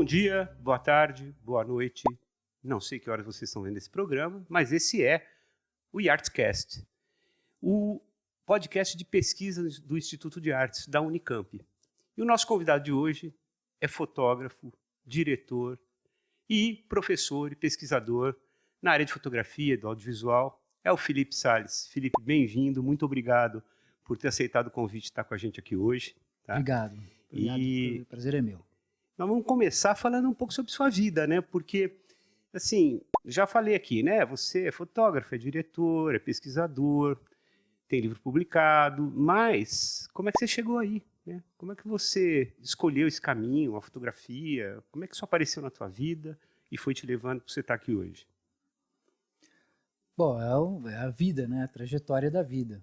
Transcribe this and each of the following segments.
Bom dia, boa tarde, boa noite. Não sei que horas vocês estão vendo esse programa, mas esse é o IArtsCast, o podcast de pesquisa do Instituto de Artes da Unicamp. E o nosso convidado de hoje é fotógrafo, diretor e professor e pesquisador na área de fotografia e do audiovisual. É o Felipe Salles. Felipe, bem-vindo, muito obrigado por ter aceitado o convite de estar com a gente aqui hoje. Tá? Obrigado, o prazer é meu. Nós vamos começar falando um pouco sobre sua vida, né? Porque, assim, já falei aqui, né? Você é fotógrafo, é diretor, é pesquisador, tem livro publicado, mas como é que você chegou aí? Né? Como é que você escolheu esse caminho, a fotografia? Como é que isso apareceu na tua vida e foi te levando para você estar aqui hoje? Bom, é a vida, né? A trajetória da vida.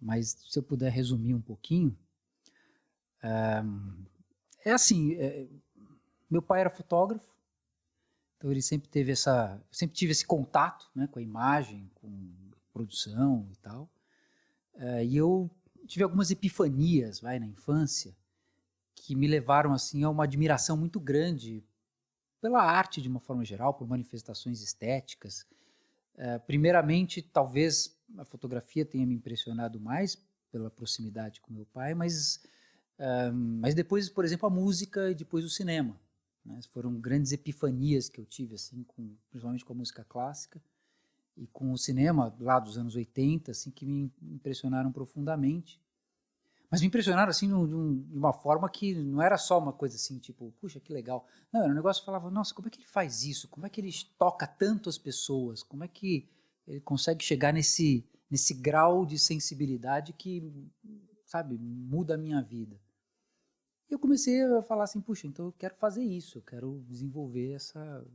Mas se eu puder resumir um pouquinho, meu pai era fotógrafo, então ele sempre teve sempre tive esse contato, né, com a imagem, com produção e tal. E eu tive algumas epifanias, na infância, que me levaram assim a uma admiração muito grande pela arte de uma forma geral, por manifestações estéticas. Primeiramente, talvez a fotografia tenha me impressionado mais pela proximidade com meu pai, mas depois, por exemplo, a música e depois o cinema. Né? Foram grandes epifanias que eu tive, assim, principalmente com a música clássica e com o cinema lá dos anos 80, assim, que me impressionaram profundamente. Mas me impressionaram assim, de uma forma que não era só uma coisa assim, tipo, puxa, que legal. Não, era um negócio que falava, nossa, como é que ele faz isso? Como é que ele toca tanto as pessoas? Como é que ele consegue chegar nesse grau de sensibilidade que, sabe, muda a minha vida? E eu comecei a falar assim, puxa, então eu quero fazer isso, eu quero desenvolver essa...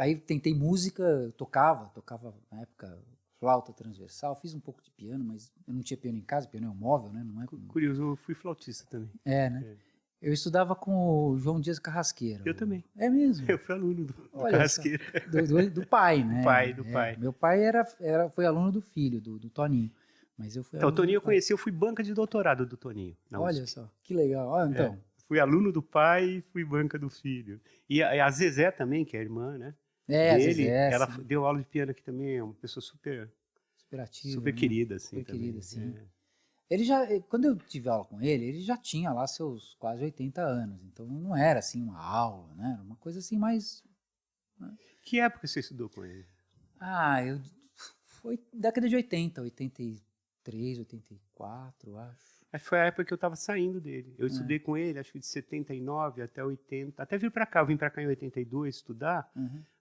Aí tentei música, tocava na época flauta transversal, fiz um pouco de piano, mas eu não tinha piano em casa, piano é um móvel, né? Não é... Curioso, eu fui flautista também. Né? Eu estudava com o João Dias Carrasqueira. Eu também. É mesmo? Eu fui aluno do Carrasqueira. Do pai, né? Do pai. Meu pai foi aluno do filho, do Toninho. Mas eu fui Então, o aluno Toninho do eu conheci, eu fui banca de doutorado do Toninho. Olha USP. só, que legal. Olha, então. Fui aluno do pai e fui banca do filho. E a Zezé também, que é a irmã, né? A dele, Zezé, ela sim. deu aula de piano aqui também, é uma pessoa super ativa, super né? querida, assim, super também. Querida, sim. Ele quando eu tive aula com ele já tinha lá seus quase 80 anos, então não era assim uma aula, né? Era uma coisa assim mais... Né? Que época você estudou com ele? Foi década de 80, 83, 84, acho. Foi a época que eu estava saindo dele. Eu estudei com ele, acho que de 79 até 80. Até vir para cá. Eu vim para cá em 82 estudar.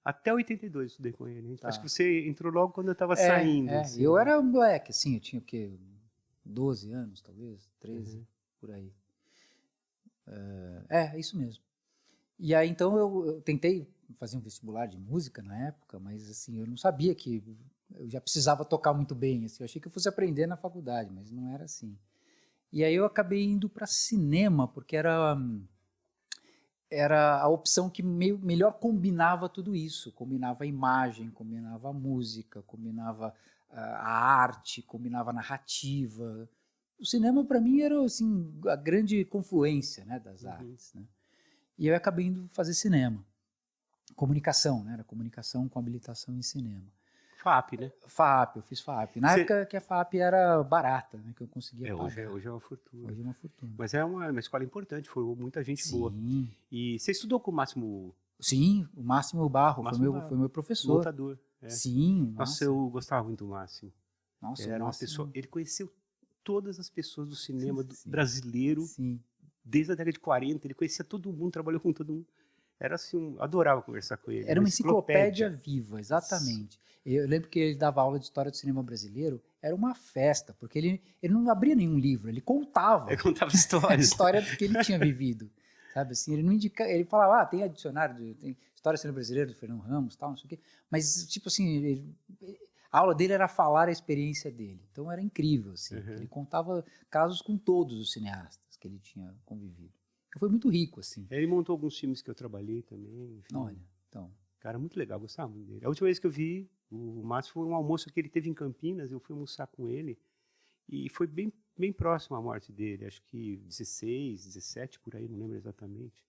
Até 82 eu estudei com ele. Tá. Acho que você entrou logo quando eu estava saindo. Assim. Eu era um moleque, assim. Eu tinha o quê? 12 anos, talvez? 13, por aí. Isso mesmo. E aí, então, eu tentei fazer um vestibular de música na época, mas, assim, eu não sabia que eu já precisava tocar muito bem. Assim, eu achei que eu fosse aprender na faculdade, mas não era assim. E aí eu acabei indo para cinema, porque era a opção que melhor combinava tudo isso. Combinava a imagem, combinava a música, combinava a arte, combinava a narrativa. O cinema, para mim, era assim, a grande confluência, né, das artes. Né? E eu acabei indo fazer cinema. Comunicação, né? Era comunicação com habilitação em cinema. FAP, né? FAP, eu fiz FAP. Na época que a FAP era barata, né? Que eu conseguia pagar. Hoje é uma fortuna. Hoje é uma fortuna. Mas é uma escola importante, formou muita gente boa. Sim. E você estudou com o Máximo... Sim, o Máximo Barro, foi meu professor. Montador. Sim, Nossa, eu gostava muito do Máximo. Nossa, ele era uma pessoa... Ele conheceu todas as pessoas do cinema brasileiro. Sim. Desde a década de 40, ele conhecia todo mundo, trabalhou com todo mundo. Era assim, adorava conversar com ele. Era uma enciclopédia viva, exatamente. Eu lembro que ele dava aula de história do cinema brasileiro, era uma festa, porque ele não abria nenhum livro, ele contava. Ele contava histórias. A história do que ele tinha vivido. Sabe assim, ele não indica, ele falava, tem dicionário, tem história do cinema brasileiro do Fernando Ramos, tal, não sei o quê. Mas, tipo assim, a aula dele era falar a experiência dele. Então era incrível, assim. Ele contava casos com todos os cineastas que ele tinha convivido. Foi muito rico, assim. Ele montou alguns filmes que eu trabalhei também. Enfim. Olha, então. Cara, muito legal, gostava muito dele. A última vez que eu vi o Márcio foi um almoço que ele teve em Campinas, eu fui almoçar com ele, e foi bem próximo à morte dele, acho que 16, 17, por aí, não lembro exatamente.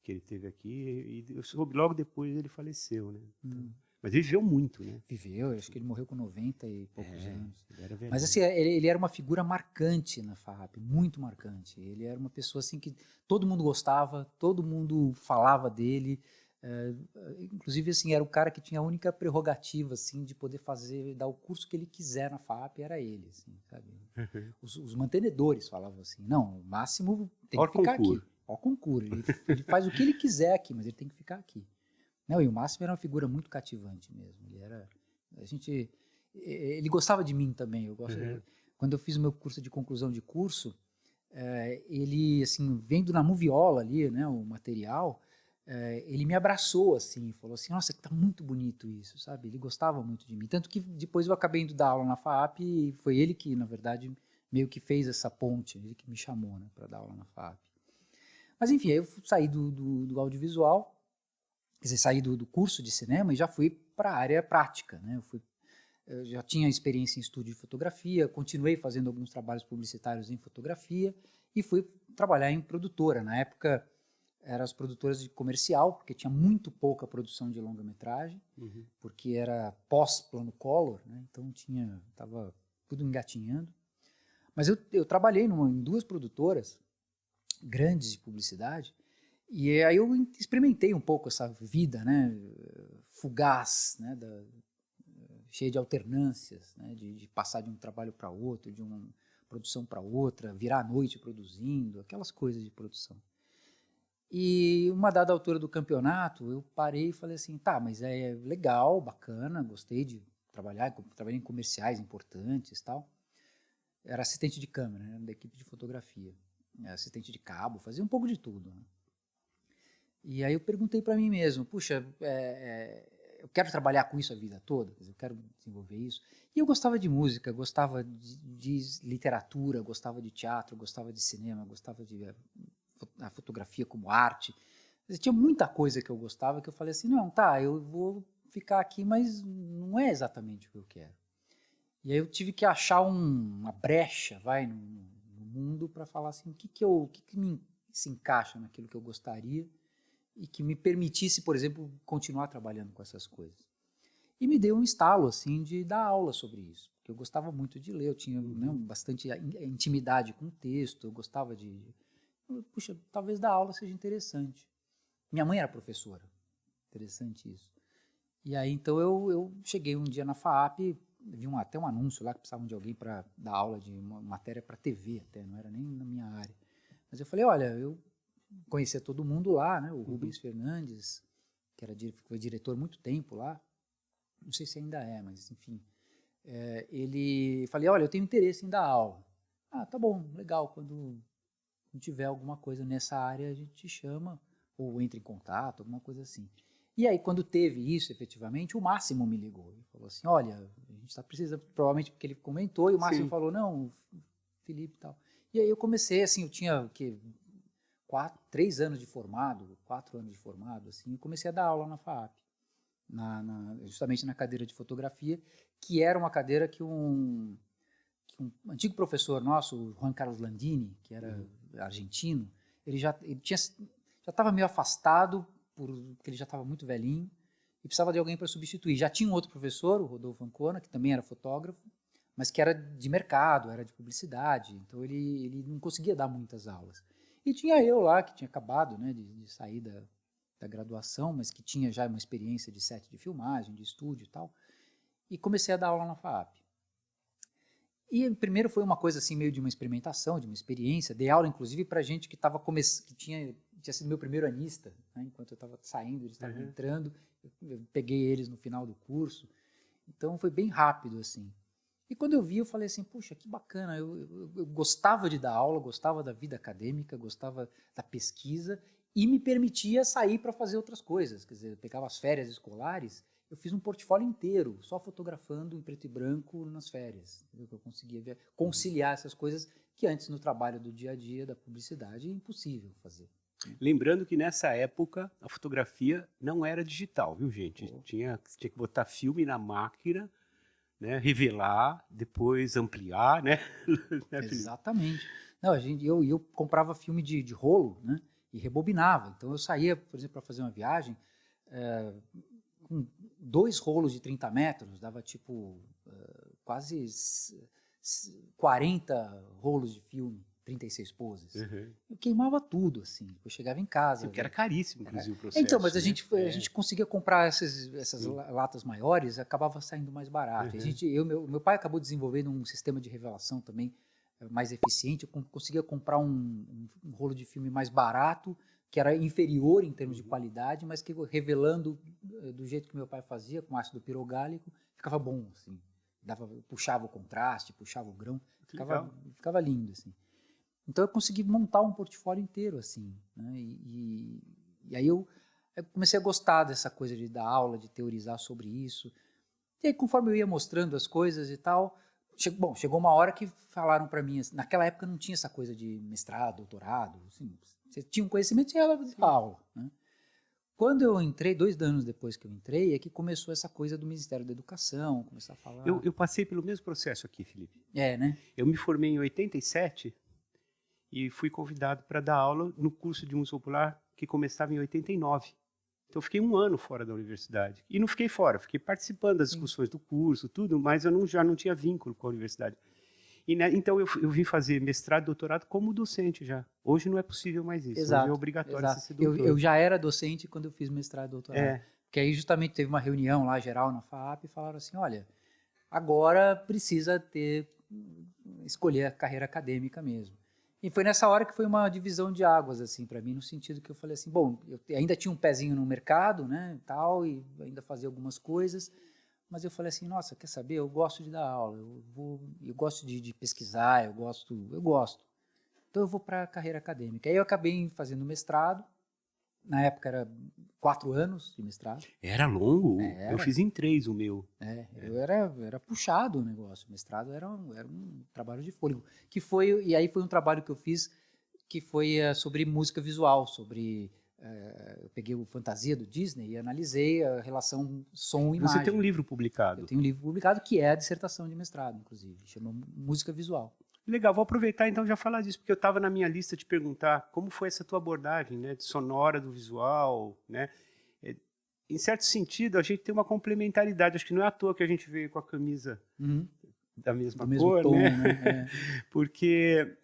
que ele teve aqui, e eu soube logo depois ele faleceu, né? Hum. Mas ele viveu muito, né? Viveu, acho que ele morreu com 90 e poucos anos. Ele era velho. Mas assim, ele era uma figura marcante na FAAP, muito marcante. Ele era uma pessoa assim que todo mundo gostava, todo mundo falava dele. Inclusive, assim, era o cara que tinha a única prerrogativa assim, de poder dar o curso que ele quiser na FAAP, era ele. Assim, sabe? Os mantenedores falavam assim, não, o Máximo tem que ficar aqui. Ó concurso. Ele faz o que ele quiser aqui, mas ele tem que ficar aqui. Não, e o Máximo era uma figura muito cativante mesmo. Ele gostava de mim também. Quando eu fiz o meu curso de conclusão de curso, ele, assim, vendo na moviola ali, né, o material, ele me abraçou, assim, falou assim, nossa, tá muito bonito isso, sabe? Ele gostava muito de mim. Tanto que depois eu acabei indo dar aula na FAAP e foi ele que, na verdade, meio que fez essa ponte, ele que me chamou, né, para dar aula na FAAP. Mas, enfim, aí eu saí do audiovisual, quer dizer, saí do curso de cinema e já fui para a área prática, né? Eu já tinha experiência em estúdio de fotografia, continuei fazendo alguns trabalhos publicitários em fotografia e fui trabalhar em produtora. Na época, eram as produtoras de comercial, porque tinha muito pouca produção de longa-metragem, porque era pós-plano Collor, né? Então estava tudo engatinhando. Mas eu trabalhei em 2 produtoras grandes de publicidade, e aí eu experimentei um pouco essa vida, né, fugaz, né, cheia de alternâncias, né, de passar de um trabalho para outro, de uma produção para outra, virar à noite produzindo, aquelas coisas de produção. E uma dada altura do campeonato, eu parei e falei assim, tá, mas é legal, bacana, gostei de trabalhar, trabalhei em comerciais importantes e tal. Era assistente de câmera, né, da equipe de fotografia, assistente de cabo, fazia um pouco de tudo, né? E aí eu perguntei para mim mesmo, puxa, eu quero trabalhar com isso a vida toda, quer dizer, eu quero desenvolver isso. E eu gostava de música, gostava de literatura, gostava de teatro, gostava de cinema, gostava de a fotografia como arte. Quer dizer, tinha muita coisa que eu gostava que eu falei assim, não, tá, eu vou ficar aqui, mas não é exatamente o que eu quero. E aí eu tive que achar uma brecha, no mundo para falar assim, o que se encaixa naquilo que eu gostaria e que me permitisse, por exemplo, continuar trabalhando com essas coisas. E me deu um estalo, assim, de dar aula sobre isso, porque eu gostava muito de ler, eu tinha, né, bastante intimidade com o texto, eu gostava puxa, talvez dar aula seja interessante. Minha mãe era professora, interessante isso. E aí, então, eu cheguei um dia na FAAP, vi até um anúncio lá que precisavam de alguém para dar aula de uma matéria para TV, até, não era nem na minha área. Mas eu falei, olha, eu conhecia todo mundo lá, né? O Rubens Fernandes, que foi diretor muito tempo lá, não sei se ainda é, mas enfim. Falei, olha, eu tenho interesse em dar aula. Ah, tá bom, legal, quando tiver alguma coisa nessa área a gente te chama, ou entra em contato, alguma coisa assim. E aí, quando teve isso, efetivamente, o Máximo me ligou e falou assim, olha, a gente está precisando, provavelmente porque ele comentou, e o Máximo falou, não, Felipe e tal. E aí eu comecei, assim, eu tinha 3 anos de formado, 4 anos de formado, assim, e comecei a dar aula na FAAP, justamente na cadeira de fotografia, que era uma cadeira que um antigo professor nosso, o Juan Carlos Landini, que era argentino, ele já estava meio afastado, porque ele já estava muito velhinho, e precisava de alguém para substituir. Já tinha um outro professor, o Rodolfo Ancona, que também era fotógrafo, mas que era de mercado, era de publicidade, então ele não conseguia dar muitas aulas. E tinha eu lá, que tinha acabado, né, de sair da graduação, mas que tinha já uma experiência de set de filmagem, de estúdio e tal, e comecei a dar aula na FAAP. E primeiro foi uma coisa assim, meio de uma experimentação, de uma experiência, dei aula inclusive para gente que tinha sido meu primeiro anista, né, enquanto eu estava saindo, eles estavam entrando, eu peguei eles no final do curso, então foi bem rápido assim. E quando eu vi, eu falei assim, puxa, que bacana, eu gostava de dar aula, gostava da vida acadêmica, gostava da pesquisa e me permitia sair para fazer outras coisas. Quer dizer, eu pegava as férias escolares, eu fiz um portfólio inteiro, só fotografando em preto e branco nas férias. Eu conseguia conciliar essas coisas que antes no trabalho do dia a dia, da publicidade, é impossível fazer. Lembrando que nessa época a fotografia não era digital, viu, gente? Tinha que botar filme na máquina, né, revelar, depois ampliar, né? Exatamente. Não, eu comprava filme de rolo, né? e rebobinava. Então eu saía, por exemplo, para fazer uma viagem com 2 rolos de 30 metros, dava tipo quase 40 rolos de filme, 36 poses. Uhum. Eu queimava tudo, assim. Eu chegava em casa. Porque era caríssimo, inclusive, o processo. Então, mas a né? gente conseguia comprar essas latas maiores, acabava saindo mais barato. Uhum. Meu pai acabou desenvolvendo um sistema de revelação também mais eficiente. Eu conseguia comprar um rolo de filme mais barato, que era inferior em termos de qualidade, mas que revelando do jeito que meu pai fazia, com ácido pirogálico, ficava bom, assim. Puxava o contraste, puxava o grão, ficava lindo, assim. Então eu consegui montar um portfólio inteiro, assim, né? E aí eu comecei a gostar dessa coisa de dar aula, de teorizar sobre isso. E aí, conforme eu ia mostrando as coisas e tal, chegou uma hora que falaram para mim, assim, naquela época não tinha essa coisa de mestrado, doutorado, assim, você tinha um conhecimento e ia dar aula, né? Quando eu entrei, 2 anos depois que eu entrei, é que começou essa coisa do Ministério da Educação, começar a falar... Eu passei pelo mesmo processo aqui, Felipe. né? Eu me formei em 87 e fui convidado para dar aula no curso de música popular que começava em 89. Então eu fiquei 1 ano fora da universidade. E não fiquei fora, fiquei participando das discussões do curso, tudo, mas eu já não tinha vínculo com a universidade. Então eu vim fazer mestrado e doutorado como docente já. Hoje não é possível mais isso. Exato, hoje é obrigatório exato. você ser doutor. Eu já era docente quando eu fiz mestrado e doutorado. Porque aí justamente teve uma reunião lá geral na FAAP e falaram assim, olha, agora precisa escolher a carreira acadêmica mesmo. E foi nessa hora que foi uma divisão de águas, assim, para mim, no sentido que eu falei assim, bom, eu ainda tinha um pezinho no mercado, né, tal, e ainda fazia algumas coisas, mas eu falei assim, nossa, quer saber, eu gosto de dar aula, eu gosto de pesquisar, eu gosto, então eu vou para a carreira acadêmica. Aí eu acabei fazendo mestrado, na época era 4 anos de mestrado. Era longo? Era. Eu fiz em 3 o meu. Eu era puxado o negócio. O mestrado era um trabalho de fôlego. E aí foi um trabalho que eu fiz que foi sobre música visual, eu peguei o Fantasia do Disney e analisei a relação som-imagem. Você tem um livro publicado. Eu tenho um livro publicado que é a dissertação de mestrado, inclusive. Chama Música Visual. Legal, vou aproveitar então já falar disso, porque eu estava na minha lista de perguntar como foi essa tua abordagem, né, de sonora do visual, né? Em certo sentido, a gente tem uma complementaridade. Acho que não é à toa que a gente veio com a camisa da mesma cor, tom, né? Porque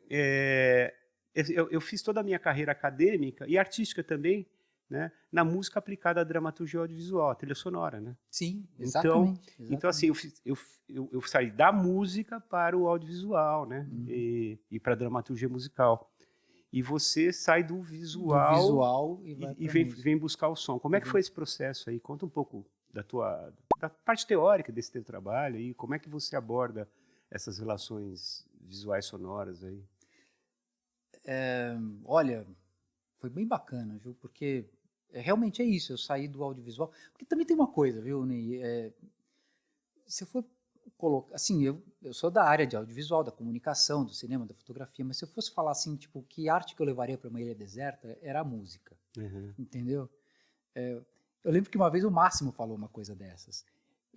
eu fiz toda a minha carreira acadêmica e artística também, né, na música aplicada à dramaturgia audiovisual, à trilha sonora, né? Sim, exatamente. Então assim, eu saí da música para o audiovisual, né? E para a dramaturgia musical. E você sai do visual e vem buscar o som. Como é que foi esse processo aí? Conta um pouco da parte teórica desse teu trabalho e como é que você aborda essas relações visuais sonoras aí? Olha, foi bem bacana, viu? Porque realmente é isso, eu saí do audiovisual. Porque também tem uma coisa, viu, Ney? Se eu for colocar... Assim, eu sou da área de audiovisual, da comunicação, do cinema, da fotografia, mas se eu fosse falar assim, tipo, que arte que eu levaria para uma ilha deserta, era a música. Entendeu? Eu lembro que uma vez o Máximo falou uma coisa dessas.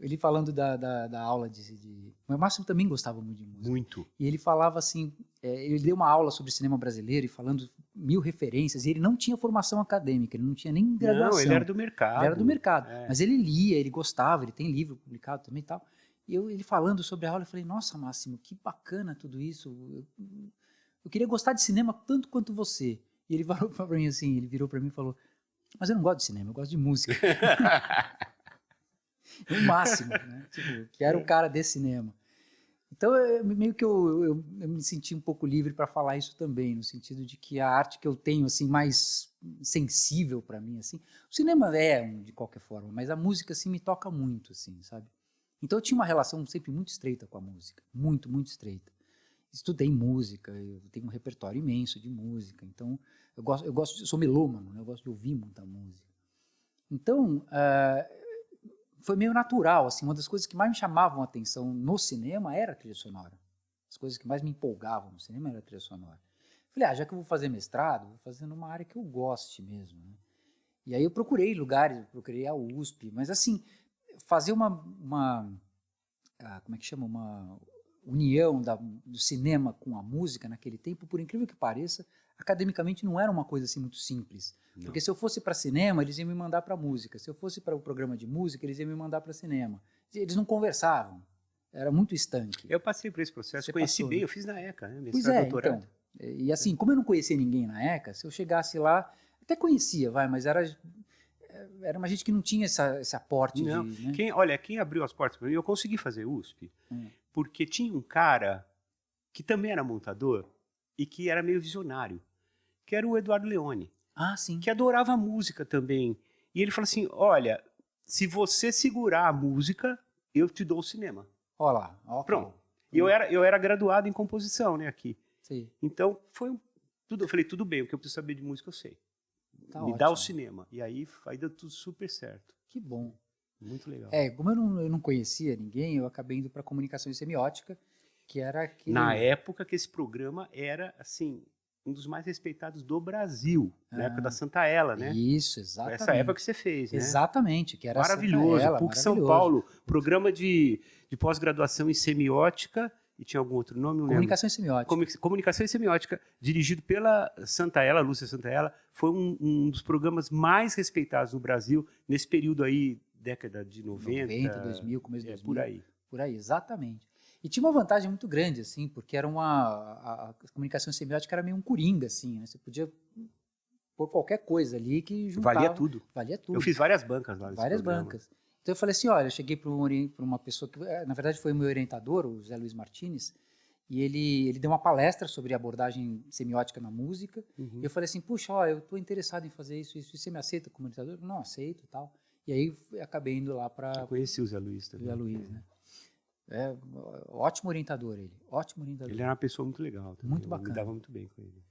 Ele falando da aula Mas o Máximo também gostava muito de música. Muito. E ele falava assim, ele deu uma aula sobre cinema brasileiro e falando 1000 referências, e ele não tinha formação acadêmica, ele não tinha nem graduação. Não, ele era do mercado. Ele era do mercado, mas ele lia, ele gostava, ele tem livro publicado também e tal. E ele falando sobre a aula, eu falei, nossa, Máximo, que bacana tudo isso. Eu queria gostar de cinema tanto quanto você. E ele falou para mim assim, ele virou para mim e falou, mas eu não gosto de cinema, eu gosto de música. O Máximo, né? Tipo, que era o cara desse cinema. Então, meio que eu me senti um pouco livre para falar isso também, no sentido de que a arte que eu tenho, assim, mais sensível para mim, assim, o cinema de qualquer forma, mas a música, assim, me toca muito, assim, sabe? Então, eu tinha uma relação sempre muito estreita com a música, muito, muito estreita. Estudei música, eu tenho um repertório imenso de música, então, eu sou melômano, né? Eu gosto de ouvir muita música. Então, foi meio natural, assim, uma das coisas que mais me chamavam a atenção no cinema era a trilha sonora. As coisas que mais me empolgavam no cinema era a trilha sonora. Falei, já que eu vou fazer mestrado, vou fazer numa área que eu goste mesmo, né? E aí eu procurei lugares, procurei a USP, mas assim, fazer como é que chama? Uma união do cinema com a música naquele tempo, por incrível que pareça, academicamente não era uma coisa assim muito simples. Não. Porque se eu fosse para cinema, eles iam me mandar para música. Se eu fosse para o programa de música, eles iam me mandar para cinema. Eles não conversavam. Era muito estanque. Eu passei por esse processo, Você conheci passou, bem, né? eu fiz na ECA, né? Pois Mestrado, é, doutorado. então. E assim, como eu não conhecia ninguém na ECA, se eu chegasse lá, até conhecia, mas era uma gente que não tinha esse aporte Não, de... Né? quem abriu as portas para mim, eu consegui fazer USP, Hum. porque tinha um cara que também era montador e que era meio visionário, que era o Eduardo Leone, Ah, sim. que adorava música também. E ele falou assim, olha, se você segurar a música, eu te dou o cinema. Olha lá. Okay. Pronto. E eu era graduado em composição, né, aqui. Sim. Então, tudo. Eu falei, tudo bem, o que eu preciso saber de música eu sei. Tá Me ótimo. dá o cinema. E aí deu tudo super certo. Que bom. Muito legal. Como eu não conhecia ninguém, eu acabei indo para comunicação e semiótica, que era aquele... Na época que esse programa era, assim, um dos mais respeitados do Brasil, na época da Santa Ela, né? Isso, exatamente. Essa época que você fez, né? Exatamente, que era maravilhoso. Santa Ela, PUC São Paulo, programa de pós-graduação em semiótica, e tinha algum outro nome? Não Comunicação e semiótica. Comunicação e semiótica, dirigido pela Santa Ela, Lúcia Santa Ela, foi um dos programas mais respeitados no Brasil nesse período aí, década de 90, 2000, começo de 2000. Por aí. Por aí, exatamente. E tinha uma vantagem muito grande, assim, porque era a comunicação semiótica era meio um coringa, assim, né? Você podia pôr qualquer coisa ali que juntava. Valia tudo. Valia tudo. Eu fiz várias bancas lá nesse Várias programa. bancas. Então eu falei assim, olha, eu cheguei para uma pessoa que, na verdade, foi o meu orientador, o Zé Luiz Martins, e ele deu uma palestra sobre abordagem semiótica na música. Uhum. E eu falei assim, puxa, ó, eu estou interessado em fazer isso, você me aceita como orientador? Não, aceito e tal. E aí acabei indo lá para... Eu conheci o Zé Luiz também. Zé Luiz, né? Ótimo orientador ele, ótimo orientador. Ele era uma pessoa muito legal também. Muito bacana. Eu me dava muito bem com ele.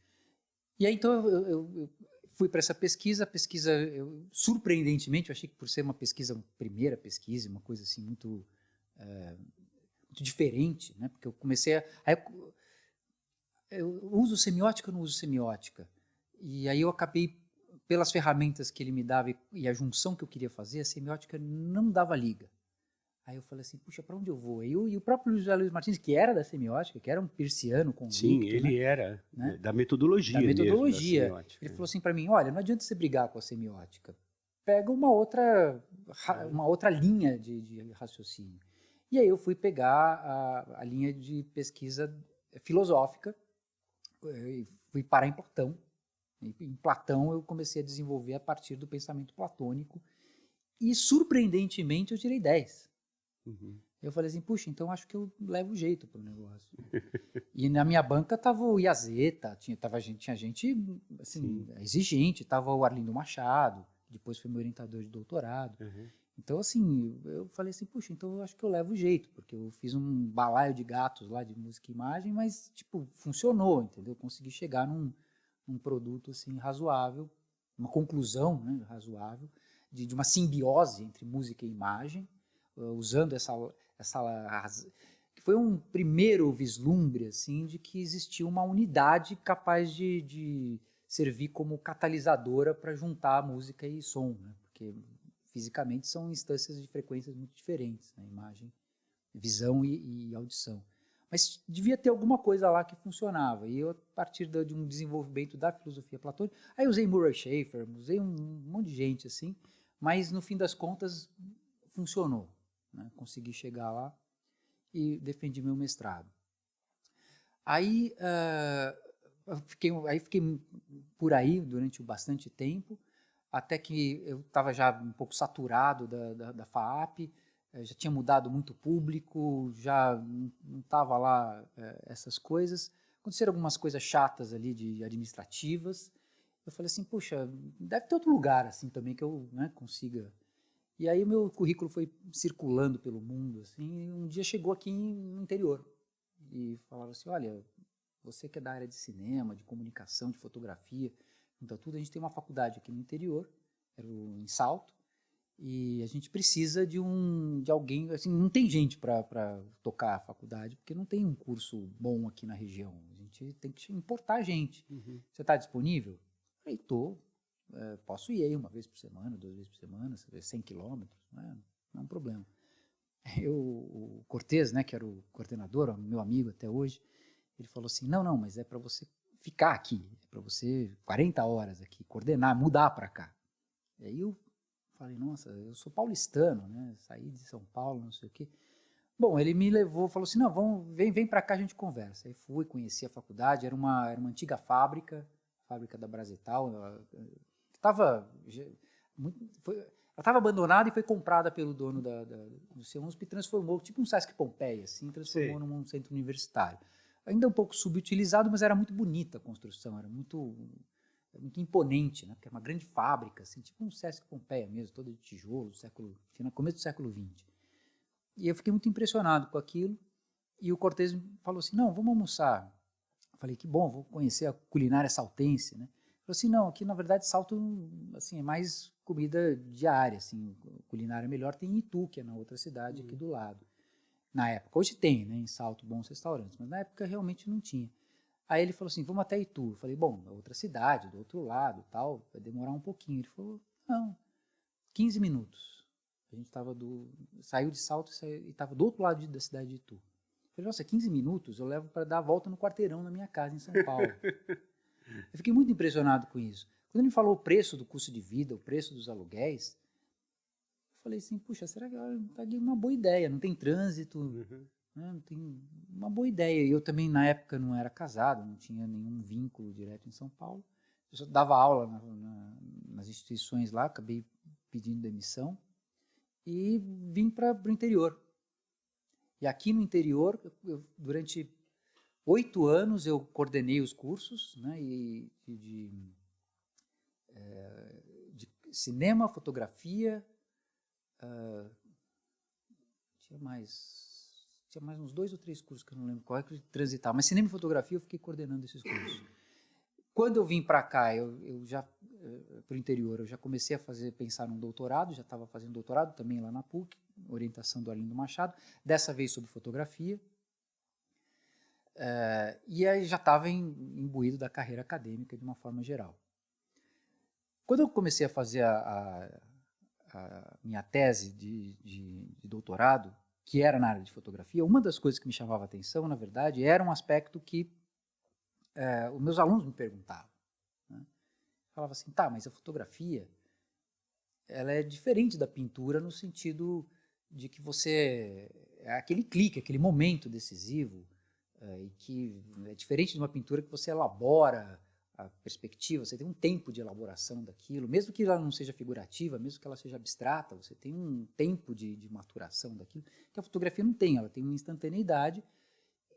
E aí então eu fui para essa pesquisa, surpreendentemente, eu achei que por ser uma primeira pesquisa, uma coisa assim muito diferente, né? Porque eu comecei eu uso semiótica ou não uso semiótica? E aí eu acabei, pelas ferramentas que ele me dava e a junção que eu queria fazer, a semiótica não dava liga. Aí eu falei assim, puxa, para onde eu vou? E o próprio José Luiz Martins, que era da semiótica, que era um persiano convicto. Sim, ele era, né? Da metodologia. Da metodologia. Mesmo, da ele falou assim para mim, olha, não adianta você brigar com a semiótica. Pega uma outra linha de raciocínio. E aí eu fui pegar a linha de pesquisa filosófica, e fui parar em Platão. E em Platão eu comecei a desenvolver a partir do pensamento platônico e, surpreendentemente, eu tirei 10. Uhum. Eu falei assim, puxa, então acho que eu levo jeito pro negócio. E na minha banca tava o Iazeta, tinha gente assim, exigente, tava o Arlindo Machado, que depois foi meu orientador de doutorado. Uhum. Então, assim, eu falei assim, puxa, então eu acho que eu levo jeito, porque eu fiz um balaio de gatos lá de música e imagem, mas, tipo, funcionou, entendeu? Eu consegui chegar num produto, assim, razoável, uma conclusão, né, razoável, de uma simbiose entre música e imagem, usando que foi um primeiro vislumbre, assim, de que existia uma unidade capaz de servir como catalisadora para juntar música e som, né? Porque fisicamente são instâncias de frequências muito diferentes, né? Imagem, visão e audição. Mas devia ter alguma coisa lá que funcionava. E eu, a partir de um desenvolvimento da filosofia platônica, aí usei Murray Schafer, usei um monte de gente, assim, mas no fim das contas funcionou. Né? Consegui chegar lá e defendi meu mestrado. Aí, fiquei por aí durante bastante tempo, até que eu estava já um pouco saturado da FAAP, já tinha mudado muito o público, já não estava lá essas coisas. Aconteceram algumas coisas chatas ali de administrativas. Eu falei assim, puxa, deve ter outro lugar assim também que eu, né, consiga. E aí o meu currículo foi circulando pelo mundo, assim, e um dia chegou aqui no interior. E falaram assim, olha, você que é da área de cinema, de comunicação, de fotografia, então tudo, a gente tem uma faculdade aqui no interior, em Salto, e a gente precisa de alguém, assim, não tem gente para tocar a faculdade, porque não tem um curso bom aqui na região, a gente tem que importar gente. Uhum. Você está disponível? Eu falei, estou. Posso ir aí uma vez por semana, 2 vezes por semana, 100 quilômetros, não é um problema. O Cortez, né, que era o coordenador, meu amigo até hoje, ele falou assim, não, mas é para você ficar aqui, para você 40 horas aqui, coordenar, mudar para cá. E aí eu falei, nossa, eu sou paulistano, né? Saí de São Paulo, não sei o quê. Bom, ele me levou, falou assim, não, vem para cá, a gente conversa. Aí fui, conheci a faculdade, era uma antiga fábrica da Brasetal, ela estava abandonada e foi comprada pelo dono do CEUNSP e transformou, tipo um Sesc Pompeia, assim, transformou num centro universitário. Ainda um pouco subutilizado, mas era muito bonita a construção, era muito imponente, né? Porque era uma grande fábrica, assim, tipo um Sesc Pompeia mesmo, todo de tijolo, no começo do século XX. E eu fiquei muito impressionado com aquilo, e o Cortez falou assim, não, vamos almoçar. Eu falei, que bom, vou conhecer a culinária saltense, né? Ele falou assim, não, aqui na verdade Salto assim, é mais comida diária, assim, culinária melhor tem em Itu, que é na outra cidade aqui do lado. Na época, hoje tem, né, em Salto, bons restaurantes, mas na época realmente não tinha. Aí ele falou assim, vamos até Itu. Eu falei, bom, é outra cidade, do outro lado, tal, vai demorar um pouquinho. Ele falou, não, 15 minutos. A gente saiu de Salto e estava do outro lado da cidade de Itu. Eu falei, nossa, 15 minutos eu levo para dar a volta no quarteirão na minha casa em São Paulo. Eu fiquei muito impressionado com isso. Quando ele me falou o preço do custo de vida, o preço dos aluguéis, eu falei assim, puxa, será que é uma boa ideia? Não tem trânsito, né? Não tem uma boa ideia. E eu também, na época, não era casado, não tinha nenhum vínculo direto em São Paulo. Eu só dava aula nas instituições lá, acabei pedindo demissão e vim para o interior. E aqui no interior, durante 8 anos, eu coordenei os cursos, né, de cinema, fotografia, tinha mais uns 2 ou 3 cursos que eu não lembro qual é que transitava, mas cinema e fotografia eu fiquei coordenando esses cursos. Quando eu vim para cá, eu já para o interior, eu já comecei a pensar num doutorado, já estava fazendo doutorado também lá na PUC, orientação do Arlindo Machado, dessa vez sobre fotografia, e aí já estava imbuído da carreira acadêmica de uma forma geral. Quando eu comecei a fazer a minha tese de doutorado, que era na área de fotografia, uma das coisas que me chamava a atenção, na verdade, era um aspecto que os meus alunos me perguntavam. Né? Falava assim, tá, mas a fotografia ela é diferente da pintura no sentido de que você é aquele clique, aquele momento decisivo, e que é diferente de uma pintura que você elabora a perspectiva, você tem um tempo de elaboração daquilo, mesmo que ela não seja figurativa, mesmo que ela seja abstrata, você tem um tempo de maturação daquilo, que a fotografia não tem, ela tem uma instantaneidade.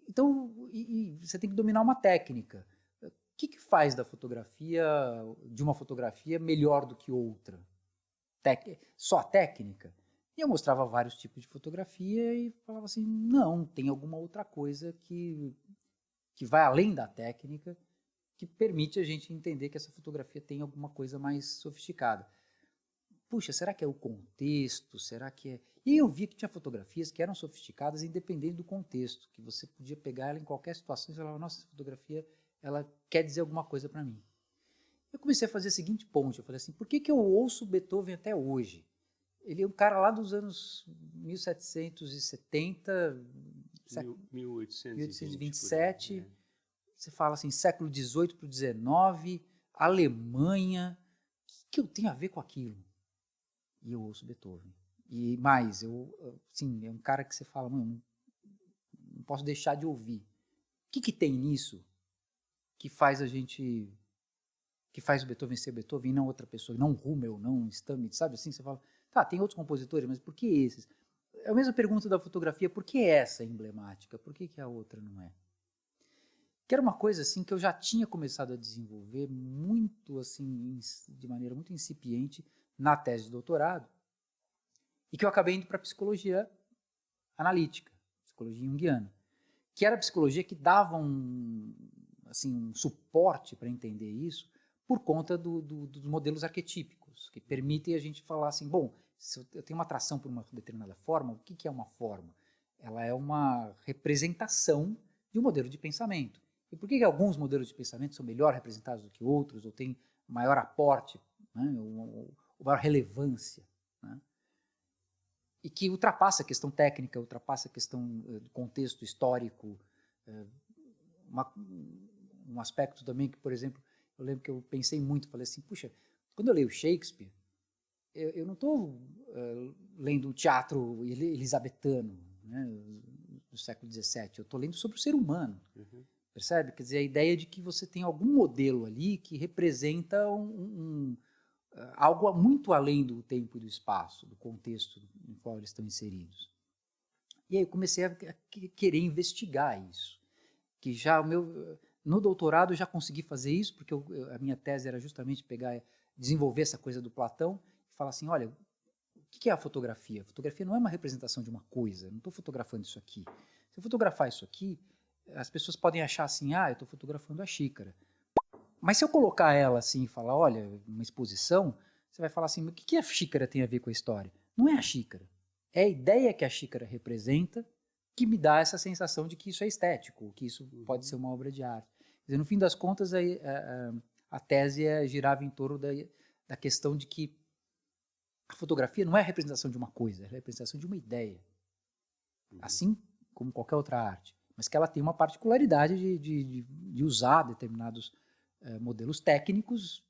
Então, e você tem que dominar uma técnica. O que faz de uma fotografia melhor do que outra? Só a técnica? E eu mostrava vários tipos de fotografia e falava assim, não, tem alguma outra coisa que vai além da técnica, que permite a gente entender que essa fotografia tem alguma coisa mais sofisticada. Puxa, será que é o contexto? Será que é... E eu vi que tinha fotografias que eram sofisticadas independente do contexto, que você podia pegar ela em qualquer situação e você falava, nossa, essa fotografia ela quer dizer alguma coisa para mim. Eu comecei a fazer a seguinte ponte, eu falei assim, por que eu ouço Beethoven até hoje? Ele é um cara lá dos anos 1770, 1827, você fala assim, século XVIII para o XIX, Alemanha, o que eu tenho a ver com aquilo? E eu ouço Beethoven. E mais, sim, é um cara que você fala, mano, não posso deixar de ouvir. O que tem nisso que faz o Beethoven ser Beethoven e não outra pessoa, não Hummel, não Stamitz, sabe assim? Você fala, tá, tem outros compositores, mas por que esses? É a mesma pergunta da fotografia, por que essa é emblemática? Por que a outra não é? Que era uma coisa assim que eu já tinha começado a desenvolver muito assim, de maneira muito incipiente na tese de doutorado, e que eu acabei indo para a psicologia analítica, psicologia junguiana, que era a psicologia que dava um suporte para entender isso por conta dos modelos arquetípicos, que permitem a gente falar assim, bom, se eu tenho uma atração por uma determinada forma, o que é uma forma? Ela é uma representação de um modelo de pensamento. E por que alguns modelos de pensamento são melhor representados do que outros, ou têm maior aporte, né, ou maior relevância, né? E que ultrapassa a questão técnica, ultrapassa a questão do contexto histórico, um aspecto também que, por exemplo, eu lembro que eu pensei muito, falei assim, puxa, quando eu leio Shakespeare, eu não estou lendo o teatro elisabetano, né, do século XVII, eu estou lendo sobre o ser humano, percebe? Quer dizer, a ideia de que você tem algum modelo ali que representa algo muito além do tempo e do espaço, do contexto em qual eles estão inseridos. E aí eu comecei a querer investigar isso, que já no doutorado eu já consegui fazer isso, porque a minha tese era justamente desenvolver essa coisa do Platão, e falar assim, olha, o que é a fotografia? A fotografia não é uma representação de uma coisa, eu não estou fotografando isso aqui. Se eu fotografar isso aqui, as pessoas podem achar assim, eu estou fotografando a xícara. Mas se eu colocar ela assim e falar, olha, uma exposição, você vai falar assim, o que a xícara tem a ver com a história? Não é a xícara. É a ideia que a xícara representa que me dá essa sensação de que isso é estético, que isso pode ser uma obra de arte. Quer dizer, no fim das contas, a tese girava em torno da questão de que a fotografia não é a representação de uma coisa, é a representação de uma ideia. Assim como qualquer outra arte. Mas que ela tem uma particularidade de usar determinados modelos técnicos,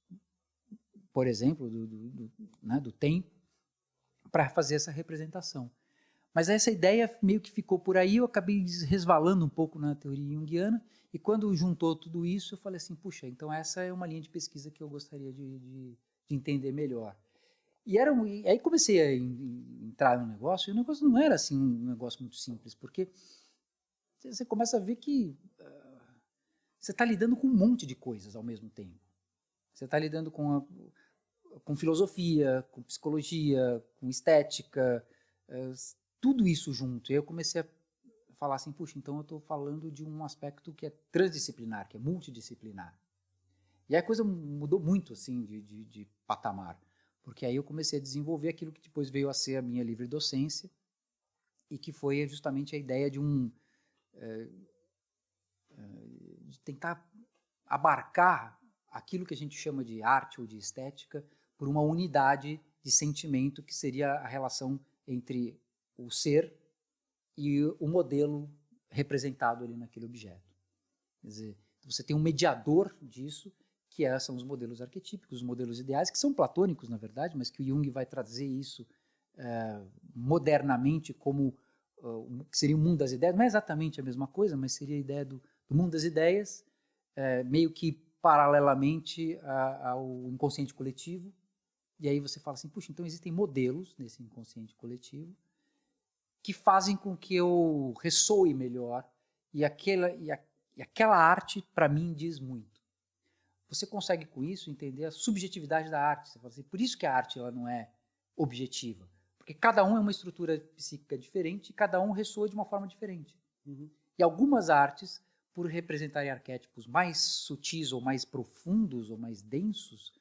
por exemplo, do tempo, para fazer essa representação. Mas essa ideia meio que ficou por aí, eu acabei resvalando um pouco na teoria junguiana, e quando juntou tudo isso, eu falei assim, puxa, então essa é uma linha de pesquisa que eu gostaria de entender melhor. E aí comecei a entrar no negócio, e o negócio não era assim um negócio muito simples, porque você começa a ver que você está lidando com um monte de coisas ao mesmo tempo. Você está lidando com filosofia, com psicologia, com estética, tudo isso junto. E eu comecei a falar assim, puxa, então eu estou falando de um aspecto que é transdisciplinar, que é multidisciplinar. E aí a coisa mudou muito assim de patamar, porque aí eu comecei a desenvolver aquilo que depois veio a ser a minha livre docência, e que foi justamente a ideia de tentar abarcar aquilo que a gente chama de arte ou de estética por uma unidade de sentimento que seria a relação entre o ser e o modelo representado ali naquele objeto. Quer dizer, você tem um mediador disso, que são os modelos arquetípicos, os modelos ideais, que são platônicos, na verdade, mas que o Jung vai trazer isso modernamente como que seria o mundo das ideias. Não é exatamente a mesma coisa, mas seria a ideia do mundo das ideias, meio que paralelamente ao inconsciente coletivo. E aí você fala assim, puxa, então existem modelos nesse inconsciente coletivo que fazem com que eu ressoe melhor, e aquela arte, para mim, diz muito. Você consegue, com isso, entender a subjetividade da arte. Você fala assim, por isso que a arte ela não é objetiva. Porque cada um é uma estrutura psíquica diferente e cada um ressoa de uma forma diferente. E algumas artes, por representarem arquétipos mais sutis ou mais profundos ou mais densos,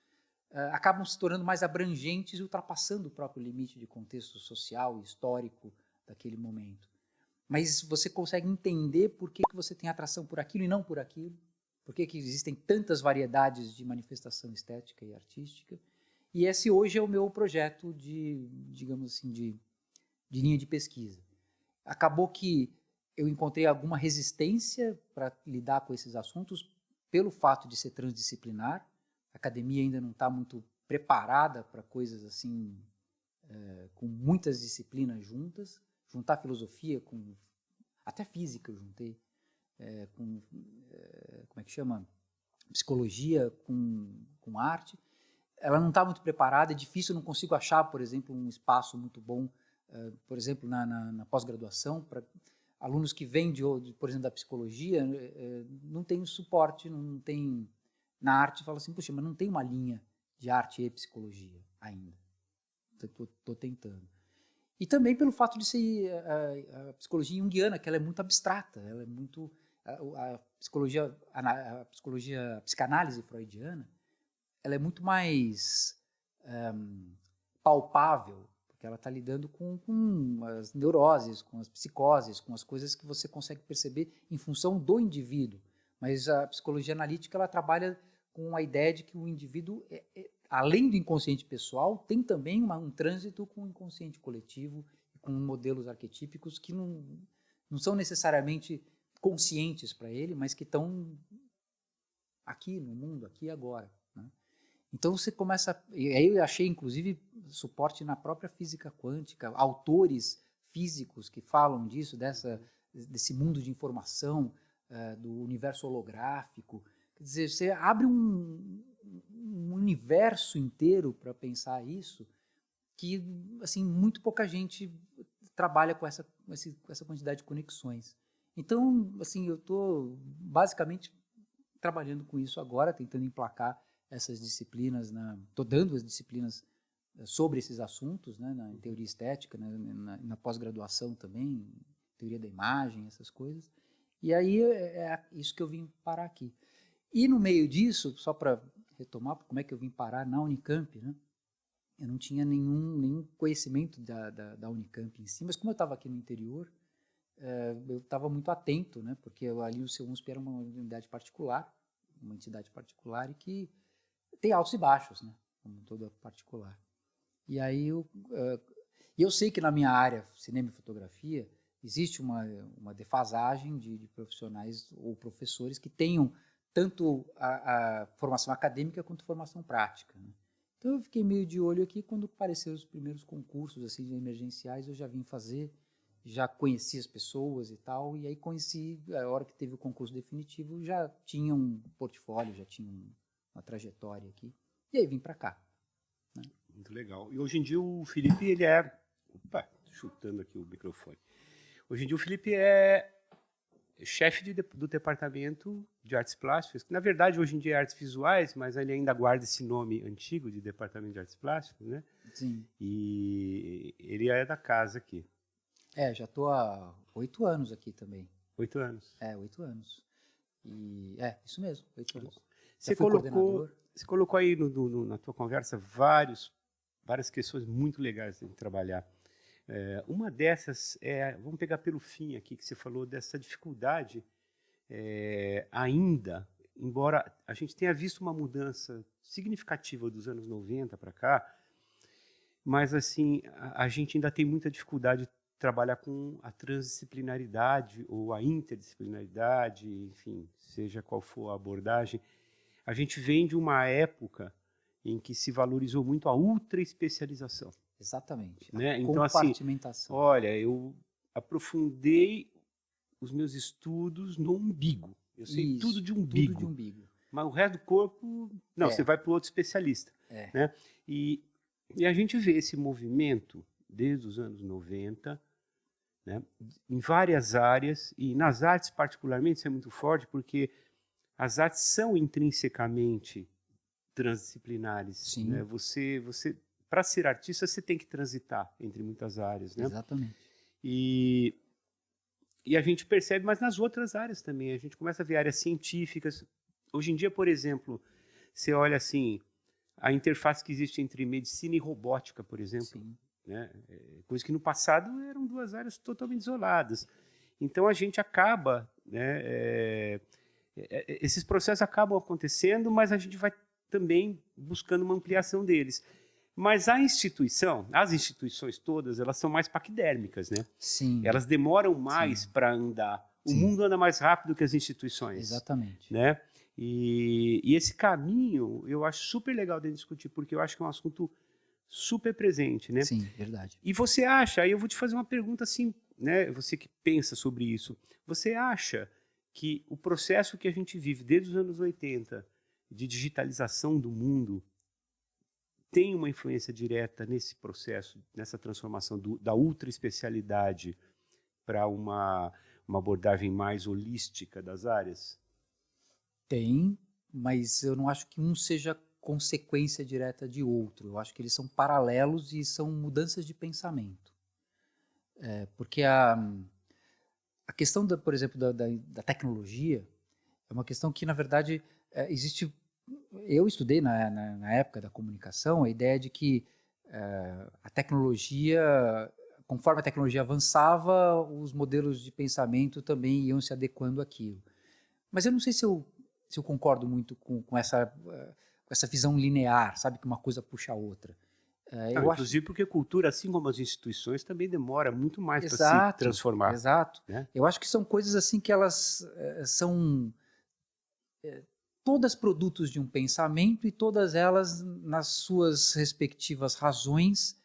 acabam se tornando mais abrangentes e ultrapassando o próprio limite de contexto social e histórico daquele momento. Mas você consegue entender por que você tem atração por aquilo e não por aquilo, por que existem tantas variedades de manifestação estética e artística. E esse hoje é o meu projeto digamos assim, de linha de pesquisa. Acabou que eu encontrei alguma resistência para lidar com esses assuntos pelo fato de ser transdisciplinar. A academia ainda não está muito preparada para coisas assim, com muitas disciplinas juntas. Juntar filosofia com até física eu juntei, como é que chama? Psicologia com arte. Ela não está muito preparada, é difícil, eu não consigo achar, por exemplo, um espaço muito bom, por exemplo, na pós-graduação, para alunos que vêm, por exemplo, da psicologia, não tem suporte, não tem na arte, fala assim, puxa, mas não tem uma linha de arte e psicologia ainda. Estou tentando. E também pelo fato de ser a psicologia junguiana, que ela é muito abstrata, ela é muito a psicanálise freudiana, ela é muito mais palpável, porque ela está lidando com as neuroses, com as psicoses, com as coisas que você consegue perceber em função do indivíduo. Mas a psicologia analítica ela trabalha com a ideia de que o indivíduo, além do inconsciente pessoal, tem também um trânsito com o inconsciente coletivo, com modelos arquetípicos que não são necessariamente conscientes para ele, mas que estão aqui no mundo, aqui e agora, né? Então você começa, e aí eu achei inclusive suporte na própria física quântica, autores físicos que falam disso, desse mundo de informação, do universo holográfico. Quer dizer, você abre um universo inteiro para pensar isso, que assim muito pouca gente trabalha com essa quantidade de conexões. Então, assim, eu estou basicamente trabalhando com isso agora, tentando emplacar essas disciplinas, estou dando as disciplinas sobre esses assuntos, né, em teoria estética, né, na pós-graduação também, teoria da imagem, essas coisas. E aí é isso que eu vim parar aqui. E no meio disso, só para retomar, como é que eu vim parar na Unicamp, né? Eu não tinha nenhum conhecimento da Unicamp em si, mas como eu estava aqui no interior, eu estava muito atento, né? Porque ali o CEUNSP era uma entidade particular e que tem altos e baixos, né? Como toda particular. E aí eu sei que na minha área, cinema e fotografia, existe uma defasagem de profissionais ou professores que tenham tanto a formação acadêmica quanto formação prática, né? Então eu fiquei meio de olho aqui, quando apareceram os primeiros concursos assim, emergenciais, eu já vim fazer, já conheci as pessoas e tal, e aí conheci, a hora que teve o concurso definitivo, já tinha um portfólio, já tinha uma trajetória aqui, e aí vim para cá. Né? Muito legal. E hoje em dia o Felipe, ele é... Opa, chutando aqui o microfone. Hoje em dia o Felipe é chefe do departamento de artes plásticas, que na verdade hoje em dia é artes visuais, mas ele ainda guarda esse nome antigo de departamento de artes plásticas, né? Sim. E ele é da casa aqui. Já estou há 8 anos aqui também. 8 anos. 8 anos. E isso mesmo, 8 anos. Você colocou aí na tua conversa várias questões muito legais de trabalhar. Uma dessas vamos pegar pelo fim aqui, que você falou dessa dificuldade ainda, embora a gente tenha visto uma mudança significativa dos anos 90 para cá, mas assim, a gente ainda tem muita dificuldade de trabalhar com a transdisciplinaridade ou a interdisciplinaridade, enfim, seja qual for a abordagem. A gente vem de uma época em que se valorizou muito a ultra-especialização. Exatamente. Né? Então, compartimentação. Assim, olha, eu aprofundei os meus estudos no umbigo. Eu sei tudo de umbigo. Tudo de umbigo. Mas o resto do corpo, não, você vai para o outro especialista. Né? E a gente vê esse movimento desde os anos 90, né, em várias áreas, e nas artes particularmente isso é muito forte, porque as artes são intrinsecamente transdisciplinares. Sim. Né? Você para ser artista, você tem que transitar entre muitas áreas. Né? Exatamente. E a gente percebe, mas nas outras áreas também. A gente começa a ver áreas científicas. Hoje em dia, por exemplo, você olha assim, a interface que existe entre medicina e robótica, por exemplo. Sim. Né? Coisa que no passado eram duas áreas totalmente isoladas. Então, a gente acaba... Né, esses processos acabam acontecendo, mas a gente vai também buscando uma ampliação deles. Mas as instituições todas, elas são mais paquidérmicas, né? Sim. Elas demoram mais para andar. O mundo anda mais rápido que as instituições. Exatamente. Né? E esse caminho eu acho super legal de discutir, porque eu acho que é um assunto super presente, né? Sim, verdade. E você acha, aí eu vou te fazer uma pergunta assim, né? Você que pensa sobre isso, você acha que o processo que a gente vive desde os anos 80 de digitalização do mundo tem uma influência direta nesse processo, nessa transformação da ultra-especialidade para uma abordagem mais holística das áreas? Tem, mas eu não acho que um seja consequência direta de outro. Eu acho que eles são paralelos e são mudanças de pensamento. Porque a questão, por exemplo, da tecnologia é uma questão que, na verdade, existe... Eu estudei na época da comunicação a ideia de que a tecnologia, conforme a tecnologia avançava, os modelos de pensamento também iam se adequando àquilo. Mas eu não sei se eu concordo muito com essa visão linear, sabe, que uma coisa puxa a outra. Inclusive porque cultura, assim como as instituições, também demora muito mais para se transformar. Exato. Né? Eu acho que são coisas assim que elas são todas produtos de um pensamento e todas elas, nas suas respectivas razões,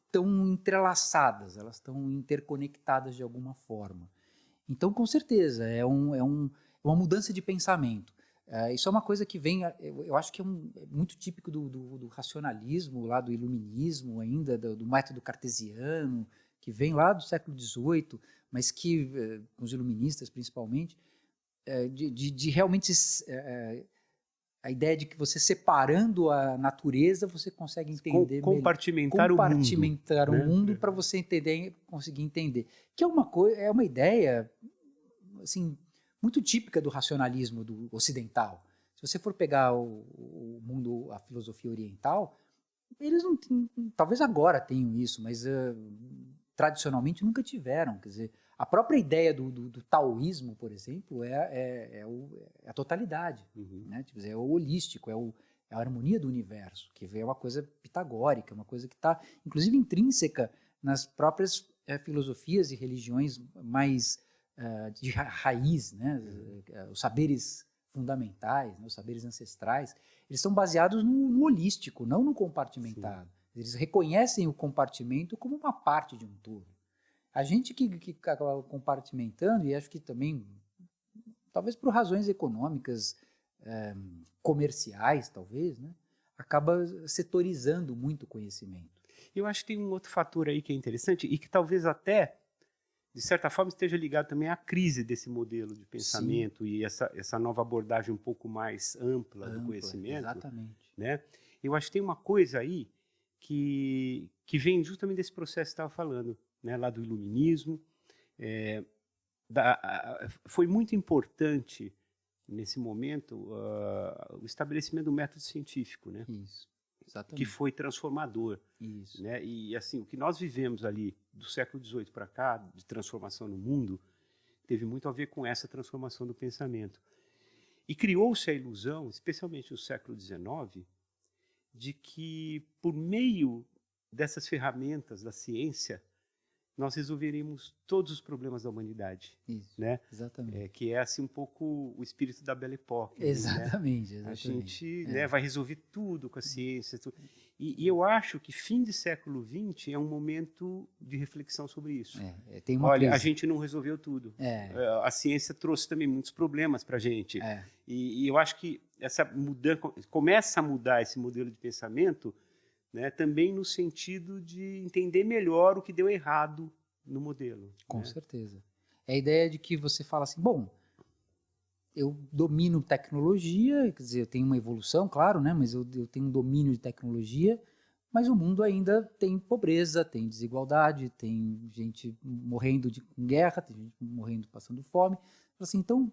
estão entrelaçadas, elas estão interconectadas de alguma forma. Então, com certeza, é uma mudança de pensamento. Isso é uma coisa que vem, eu acho que é muito típico do racionalismo, lá do iluminismo ainda, do método cartesiano, que vem lá do século XVIII, mas que, com os iluministas principalmente, de realmente a ideia de que você separando a natureza, você consegue entender compartimentar o mundo para você entender, conseguir entender. Que é uma ideia assim, muito típica do racionalismo do ocidental. Se você for pegar o mundo, a filosofia oriental, eles não talvez agora tenham isso, mas tradicionalmente nunca tiveram. Quer dizer, a própria ideia do taoísmo, por exemplo, é a totalidade, né? Quer dizer, é o holístico, é a harmonia do universo, que é uma coisa pitagórica, uma coisa que está, inclusive, intrínseca nas próprias filosofias e religiões mais de raiz, né? Os saberes fundamentais, né? Os saberes ancestrais, eles são baseados no holístico, não no compartimentado. Sim. Eles reconhecem o compartimento como uma parte de um todo. A gente que acaba compartimentando, e acho que também, talvez por razões econômicas, comerciais, talvez, né? Acaba setorizando muito o conhecimento. Eu acho que tem um outro fator aí que é interessante e que talvez até, de certa forma, esteja ligado também à crise desse modelo de pensamento. Sim. E essa nova abordagem um pouco mais ampla do conhecimento. Exatamente. Né? Eu acho que tem uma coisa aí que vem justamente desse processo que você estava falando, né? Lá do iluminismo. Foi muito importante, nesse momento, o estabelecimento do método científico, né? Isso. Exatamente. Que foi transformador. Isso. Né? E assim, o que nós vivemos ali do século XVIII para cá, de transformação no mundo, teve muito a ver com essa transformação do pensamento. E criou-se a ilusão, especialmente no século XIX, de que por meio dessas ferramentas da ciência, nós resolveríamos todos os problemas da humanidade. Isso, né? Exatamente. Que é assim um pouco o espírito da Belle Époque. Exatamente, né? exatamente. A gente vai resolver tudo com a ciência. Tudo. E eu acho que fim de século XX é um momento de reflexão sobre isso. Tem uma Olha, crise. A gente não resolveu tudo. A ciência trouxe também muitos problemas para a gente. E eu acho que essa mudança começa a mudar esse modelo de pensamento, né, também no sentido de entender melhor o que deu errado no modelo. Com certeza. É a ideia de que você fala assim, bom, eu domino tecnologia, quer dizer, eu tenho uma evolução, claro, né, mas eu tenho um domínio de tecnologia, mas o mundo ainda tem pobreza, tem desigualdade, tem gente morrendo de guerra, tem gente morrendo passando fome. Assim, então,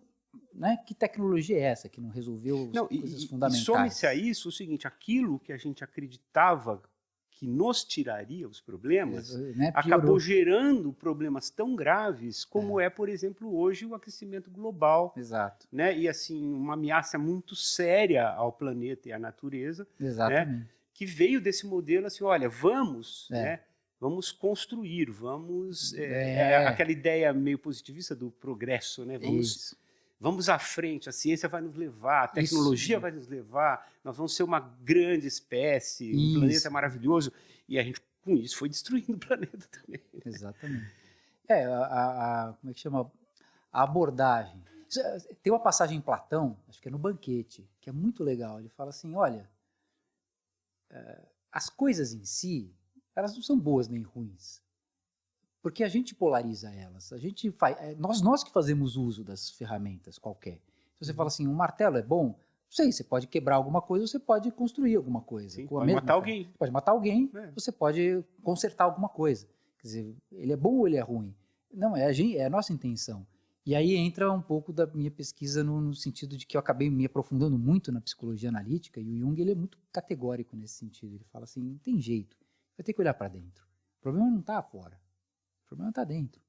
né, que tecnologia é essa que não resolveu as coisas fundamentais? E some-se a isso o seguinte, aquilo que a gente acreditava que nos tiraria os problemas, acabou gerando problemas tão graves como por exemplo, hoje o aquecimento global. Exato. Né? E assim, uma ameaça muito séria ao planeta e à natureza. Exatamente. Né? Que veio desse modelo assim, olha, vamos, né? Vamos construir, vamos... aquela ideia meio positivista do progresso, né? Vamos à frente, a ciência vai nos levar, a tecnologia vai nos levar, nós vamos ser uma grande espécie, o planeta é maravilhoso. E a gente, com isso, foi destruindo o planeta também. Exatamente. Como é que chama? A abordagem. Tem uma passagem em Platão, acho que é no Banquete, que é muito legal. Ele fala assim, olha, as coisas em si, elas não são boas nem ruins. Porque a gente polariza elas. A gente nós que fazemos uso das ferramentas qualquer. Se você fala assim, um martelo é bom, não sei, você pode quebrar alguma coisa, você pode construir alguma coisa. Sim, pode matar alguém. Pode matar alguém, você pode consertar alguma coisa. Quer dizer, ele é bom ou ele é ruim? Não, é a nossa intenção. E aí entra um pouco da minha pesquisa no sentido de que eu acabei me aprofundando muito na psicologia analítica, e o Jung ele é muito categórico nesse sentido. Ele fala assim, não tem jeito, vai ter que olhar para dentro. O problema não está fora. O problema está dentro,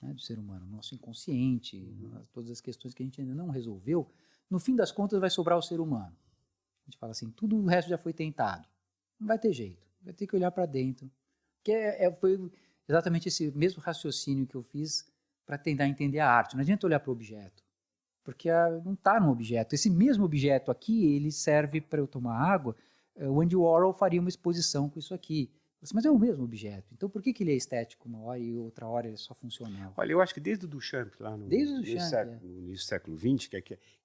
né, do ser humano, nosso inconsciente, todas as questões que a gente ainda não resolveu. No fim das contas, vai sobrar o ser humano. A gente fala assim, tudo o resto já foi tentado. Não vai ter jeito, vai ter que olhar para dentro. Que foi exatamente esse mesmo raciocínio que eu fiz para tentar entender a arte. Não adianta olhar para o objeto porque não está no objeto. Esse mesmo objeto aqui, ele serve para eu tomar água. O Andy Warhol faria uma exposição com isso aqui. Mas é o mesmo objeto. Então, por que ele é estético uma hora e outra hora ele é só funcional? Olha, eu acho que desde o Duchamp, lá no início do século XX,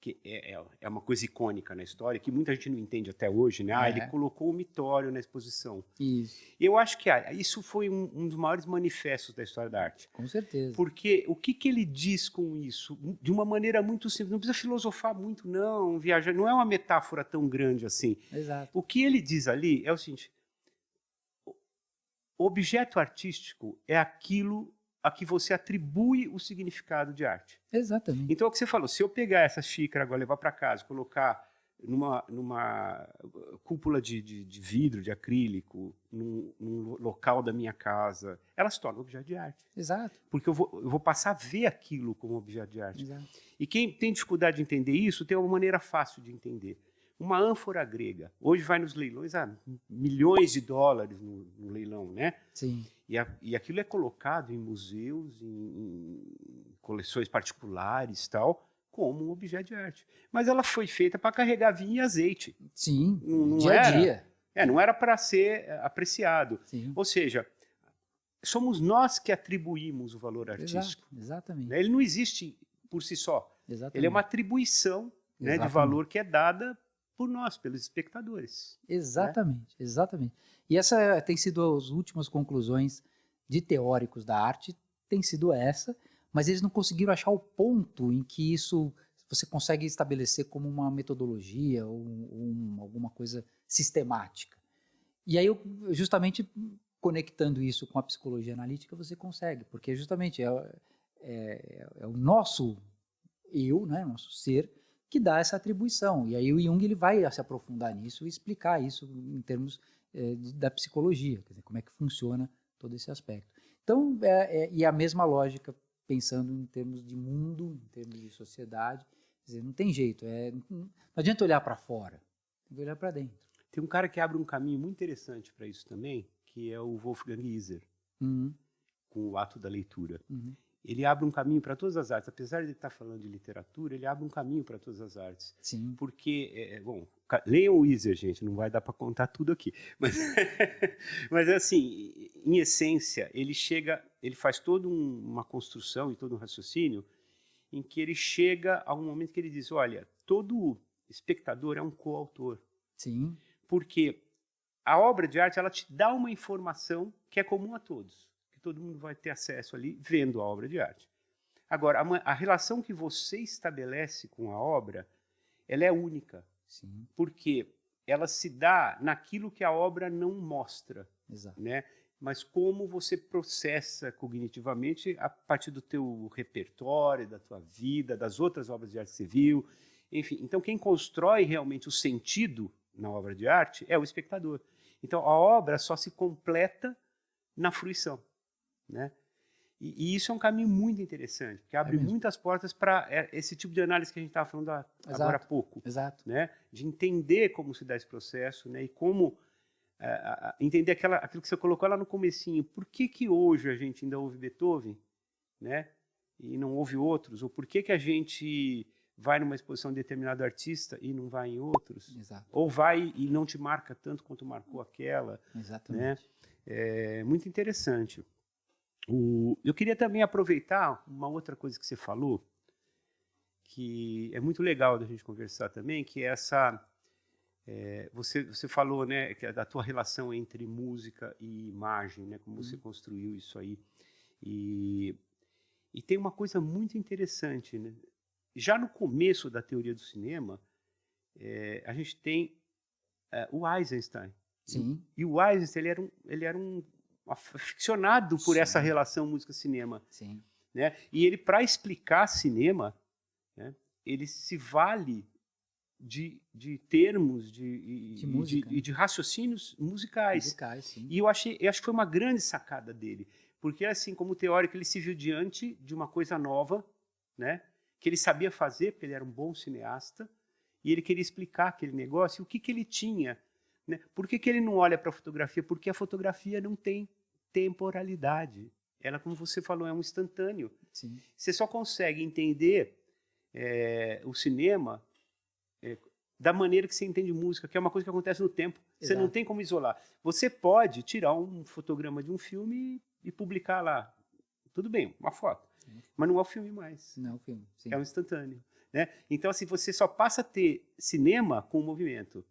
que é uma coisa icônica na história, que muita gente não entende até hoje, né? Ele colocou o mitório na exposição. Isso. Eu acho que isso foi um dos maiores manifestos da história da arte. Com certeza. Porque o que ele diz com isso? De uma maneira muito simples, não precisa filosofar muito, não, viajar, não é uma metáfora tão grande assim. Exato. O que ele diz ali é o seguinte: o objeto artístico é aquilo a que você atribui o significado de arte. Exatamente. Então, é o que você falou, se eu pegar essa xícara agora, levar para casa, colocar numa cúpula de vidro, de acrílico, num local da minha casa, ela se torna objeto de arte. Exato. Porque eu vou passar a ver aquilo como objeto de arte. Exato. E quem tem dificuldade de entender isso, tem uma maneira fácil de entender. Uma ânfora grega. Hoje vai nos leilões a milhões de dólares no leilão, né? Sim. E aquilo é colocado em museus, em coleções particulares, tal, como um objeto de arte. Mas ela foi feita para carregar vinho e azeite. Sim. Não dia a dia. não era para ser apreciado. Sim. Ou seja, somos nós que atribuímos o valor artístico. Exato. Exatamente. Ele não existe por si só. Exatamente. Ele é uma atribuição, né, de valor que é dada por nós, pelos espectadores. Exatamente, né? Exatamente. E essa tem sido as últimas conclusões de teóricos da arte, tem sido essa, mas eles não conseguiram achar o ponto em que isso você consegue estabelecer como uma metodologia ou alguma coisa sistemática. E aí, justamente conectando isso com a psicologia analítica, você consegue, porque justamente é o nosso eu, né, nosso ser, que dá essa atribuição. E aí o Jung ele vai se aprofundar nisso e explicar isso em termos da psicologia, quer dizer, como é que funciona todo esse aspecto. Então, e a mesma lógica, pensando em termos de mundo, em termos de sociedade, quer dizer, não tem jeito, não adianta olhar para fora, tem que olhar para dentro. Tem um cara que abre um caminho muito interessante para isso também, que é o Wolfgang Iser, com o ato da leitura. Ele abre um caminho para todas as artes. Apesar de ele estar falando de literatura, ele abre um caminho para todas as artes. Sim. Porque, leiam o Iser, gente, não vai dar para contar tudo aqui. Mas assim, em essência, ele faz toda uma construção e todo um raciocínio em que ele chega a um momento que ele diz, olha, todo espectador é um coautor. Sim. Porque a obra de arte, ela te dá uma informação que é comum a todos. Todo mundo vai ter acesso ali vendo a obra de arte. Agora, a relação que você estabelece com a obra, ela é única. Sim. Porque ela se dá naquilo que a obra não mostra. Exato. Né? Mas como você processa cognitivamente a partir do teu repertório, da tua vida, das outras obras de arte que você viu. Enfim, então quem constrói realmente o sentido na obra de arte é o espectador. Então a obra só se completa na fruição. Né? E isso é um caminho muito interessante, que abre muitas portas para esse tipo de análise que a gente estava falando agora há pouco. Exato. Né? De entender como se dá esse processo, né? E como entender aquilo que você colocou lá no comecinho. Por que hoje a gente ainda ouve Beethoven, né? E não ouve outros? Ou por que a gente vai numa exposição de determinado artista e não vai em outros? Exato. Ou vai e não te marca tanto quanto marcou aquela? Exatamente. Né? É muito interessante. Eu queria também aproveitar uma outra coisa que você falou, que é muito legal da gente conversar também, que é essa... você falou, né, que da tua relação entre música e imagem, né, como você construiu isso aí. E tem uma coisa muito interessante. Né? Já no começo da teoria do cinema, a gente tem o Eisenstein. Sim. E o Eisenstein ele era um aficionado por essa relação música-cinema. Sim. Né? E ele, para explicar cinema, né, ele se vale de termos de raciocínios musicais. Sim. E eu acho que foi uma grande sacada dele. Porque, assim, como teórico, ele se viu diante de uma coisa nova, né, que ele sabia fazer, porque ele era um bom cineasta, e ele queria explicar aquele negócio, e o que ele tinha. Né? Por que ele não olha para a fotografia? Porque a fotografia não tem temporalidade. Ela, como você falou, é um instantâneo. Sim. Você só consegue entender o cinema da maneira que você entende música, que é uma coisa que acontece no tempo. Você não tem como isolar. Você pode tirar um fotograma de um filme e publicar lá. Tudo bem, uma foto. Mas não é o filme mais. Não é o filme, sim. É um instantâneo. Né? Então, assim, você só passa a ter cinema com movimento.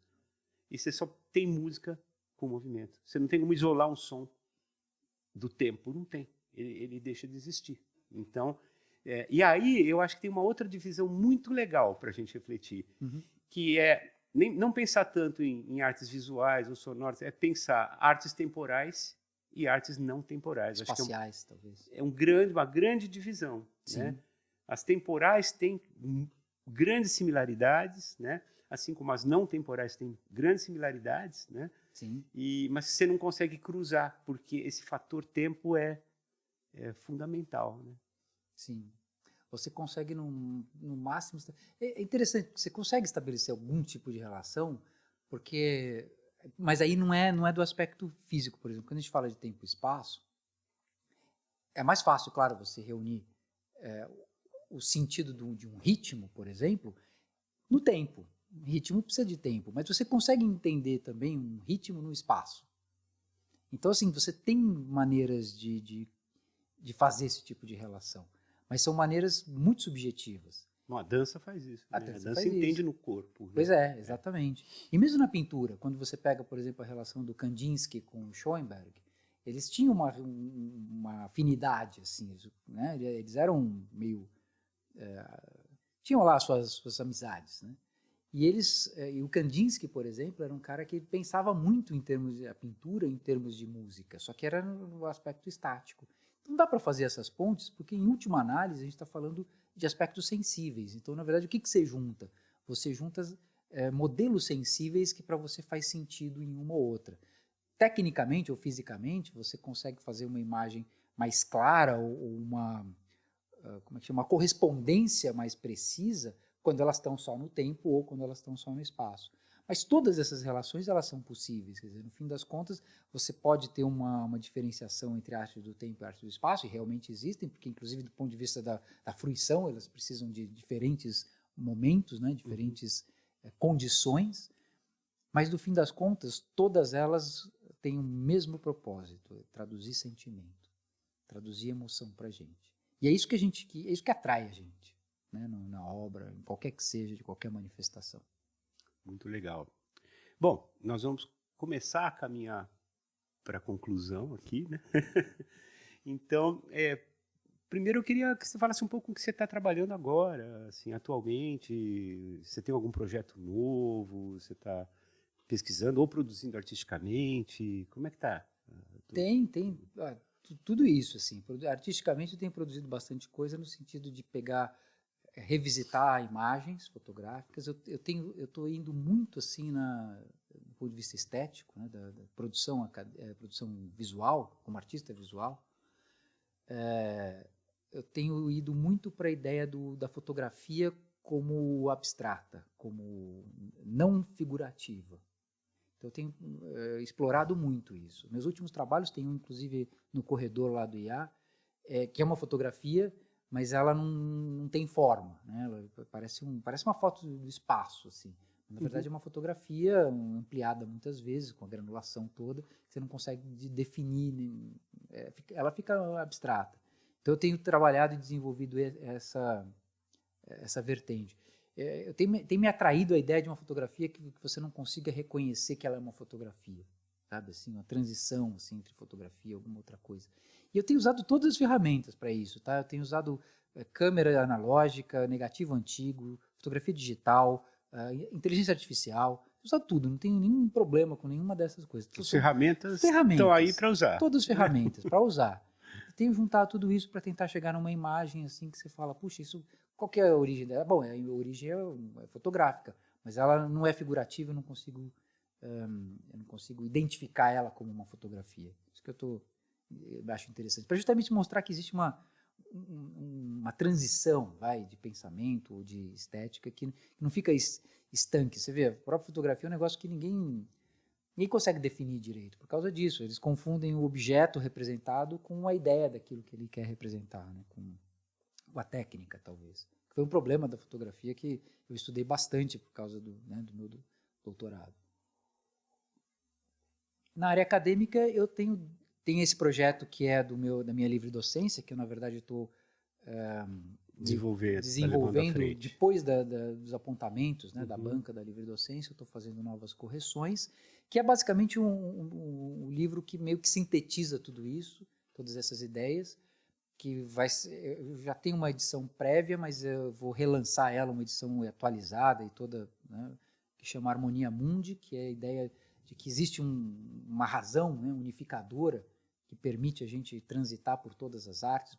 E você só tem música com movimento. Você não tem como isolar um som do tempo. Não tem. Ele deixa de existir. Então, e aí eu acho que tem uma outra divisão muito legal para a gente refletir, que é não pensar tanto em artes visuais ou sonoras, é pensar artes temporais e artes não temporais. Espaciais, acho que talvez. É uma grande divisão. Né? As temporais têm grandes similaridades, né? Assim como as não temporais têm grandes similaridades, né? Sim. Mas você não consegue cruzar, porque esse fator tempo é fundamental. Né? Sim. Você consegue, no máximo... É interessante, você consegue estabelecer algum tipo de relação, porque... Mas aí não é do aspecto físico, por exemplo. Quando a gente fala de tempo e espaço, é mais fácil, claro, você reunir o sentido de um ritmo, por exemplo, no tempo. O ritmo precisa de tempo, mas você consegue entender também um ritmo no espaço. Então, assim, você tem maneiras de fazer esse tipo de relação, mas são maneiras muito subjetivas. Bom, a dança faz isso. A Né? dança entende isso. no corpo. Né? Pois é, exatamente. E mesmo na pintura, quando você pega, por exemplo, a relação do Kandinsky com o Schoenberg, eles tinham uma afinidade, assim, né? Eles eram meio... tinham lá suas amizades, né? E o Kandinsky, por exemplo, era um cara que pensava muito em termos de a pintura, em termos de música, só que era no aspecto estático. Não dá para fazer essas pontes, porque em última análise a gente está falando de aspectos sensíveis. Então, na verdade, o que você junta? Você junta modelos sensíveis que para você faz sentido em uma ou outra. Tecnicamente ou fisicamente, você consegue fazer uma imagem mais clara ou uma correspondência mais precisa quando elas estão só no tempo ou quando elas estão só no espaço. Mas todas essas relações elas são possíveis. Quer dizer, no fim das contas, você pode ter uma diferenciação entre a arte do tempo e a arte do espaço, e realmente existem, porque inclusive do ponto de vista da fruição, elas precisam de diferentes momentos, né, diferentes condições, mas no fim das contas, todas elas têm o mesmo propósito, traduzir sentimento, traduzir emoção para a gente. E é isso que é isso que atrai a gente, né, na obra, em qualquer que seja, de qualquer manifestação. Muito legal. Bom, nós vamos começar a caminhar para a conclusão aqui, né? Então, primeiro eu queria que você falasse um pouco com o que você está trabalhando agora, assim, atualmente. Você tem algum projeto novo? Você está pesquisando ou produzindo artisticamente? Como é que está? Tem. Tudo isso, assim. Artisticamente eu tenho produzido bastante coisa no sentido de revisitar imagens fotográficas. Eu estou indo muito assim do ponto de vista estético, né, da produção visual, como artista visual. Eu tenho ido muito para a ideia da fotografia como abstrata, como não figurativa. Então eu tenho explorado muito isso. Meus últimos trabalhos tem um, inclusive, no corredor lá do IA, que é uma fotografia, mas ela não tem forma, né? Ela parece uma foto do espaço, assim. Na verdade, é uma fotografia ampliada muitas vezes, com a granulação toda, que você não consegue definir, ela fica abstrata. Então eu tenho trabalhado e desenvolvido essa vertente. Tem me atraído a ideia de uma fotografia que você não consiga reconhecer que ela é uma fotografia, sabe, assim, uma transição assim, entre fotografia e alguma outra coisa. E eu tenho usado todas as ferramentas para isso, tá? Eu tenho usado câmera analógica, negativo antigo, fotografia digital, inteligência artificial, tenho usado tudo, não tenho nenhum problema com nenhuma dessas coisas. As ferramentas estão aí para usar. Todas as ferramentas para usar. E tenho juntado tudo isso para tentar chegar numa imagem assim que você fala, puxa, isso, qual que é a origem dela? Bom, a origem é fotográfica, mas ela não é figurativa, eu não consigo identificar ela como uma fotografia. Isso que eu acho interessante. Para justamente mostrar que existe uma transição, de pensamento ou de estética que não fica estanque. Você vê, a própria fotografia é um negócio que ninguém consegue definir direito por causa disso. Eles confundem o objeto representado com a ideia daquilo que ele quer representar, né? Com a técnica, talvez. Foi um problema da fotografia que eu estudei bastante por causa do meu doutorado. Na área acadêmica, eu tenho esse projeto que é da minha livre docência, que eu, na verdade, estou desenvolvendo depois dos apontamentos, né, da banca da livre docência. Eu estou fazendo novas correções, que é basicamente um livro que meio que sintetiza tudo isso, todas essas ideias, que eu já tenho uma edição prévia, mas eu vou relançar ela, uma edição atualizada e toda, né, que chama Harmonia Mundi, que é a ideia de que existe uma razão, né, unificadora que permite a gente transitar por todas as artes,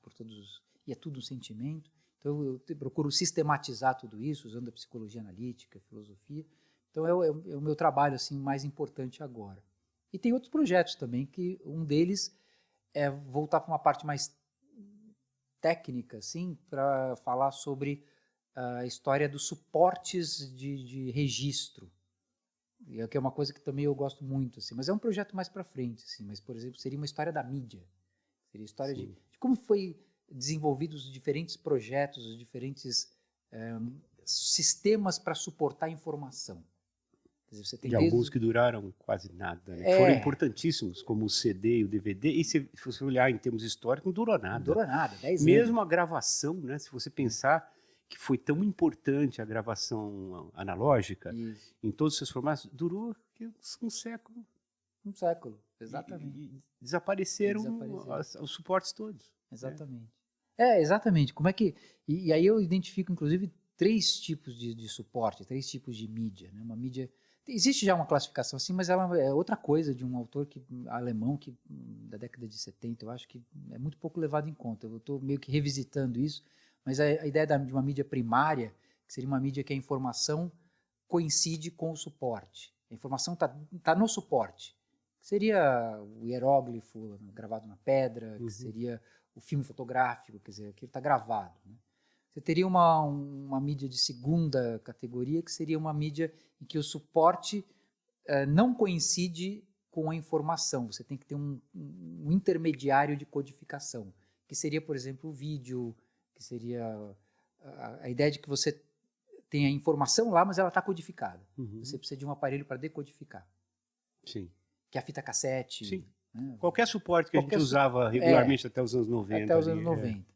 e é tudo um sentimento. Então eu procuro sistematizar tudo isso usando a psicologia analítica, a filosofia. Então é o meu trabalho assim mais importante agora. E tem outros projetos também, que um deles é voltar para uma parte mais técnica, assim, para falar sobre a história dos suportes de registro. E que é uma coisa que também eu gosto muito, assim, mas é um projeto mais para frente, assim, mas, por exemplo, seria uma história da mídia. Seria a história de como foi desenvolvidos os diferentes projetos, os diferentes sistemas para suportar a informação. Quer dizer, você tem alguns que duraram quase nada, né? Foram importantíssimos, como o CD e o DVD, e se você olhar em termos históricos, não durou nada. Não durou nada, 10 anos. Mesmo a gravação, né? Se você pensar que foi tão importante a gravação analógica, em todos os seus formatos, durou um século. Um século, exatamente. E desapareceram os suportes todos. Exatamente. Exatamente. Como é que... E aí eu identifico, inclusive, 3 tipos de suporte, 3 tipos de mídia, né? Uma mídia... Existe já uma classificação assim, mas ela é outra coisa, de um autor alemão da década de 70, eu acho que é muito pouco levado em conta. Eu estou meio que revisitando isso, mas a ideia de uma mídia primária, que seria uma mídia que a informação coincide com o suporte. A informação tá no suporte. Que seria o hieróglifo gravado na pedra, que seria o filme fotográfico, quer dizer, aquilo está gravado, né? Você teria uma mídia de segunda categoria, que seria uma mídia em que o suporte não coincide com a informação. Você tem que ter um intermediário de codificação, que seria, por exemplo, o vídeo, que seria a ideia de que você tem a informação lá, mas ela está codificada. Você precisa de um aparelho para decodificar. Sim. Que é a fita cassete. Sim. Né? Qualquer suporte que a gente usava regularmente até os anos 90. Até os anos 90.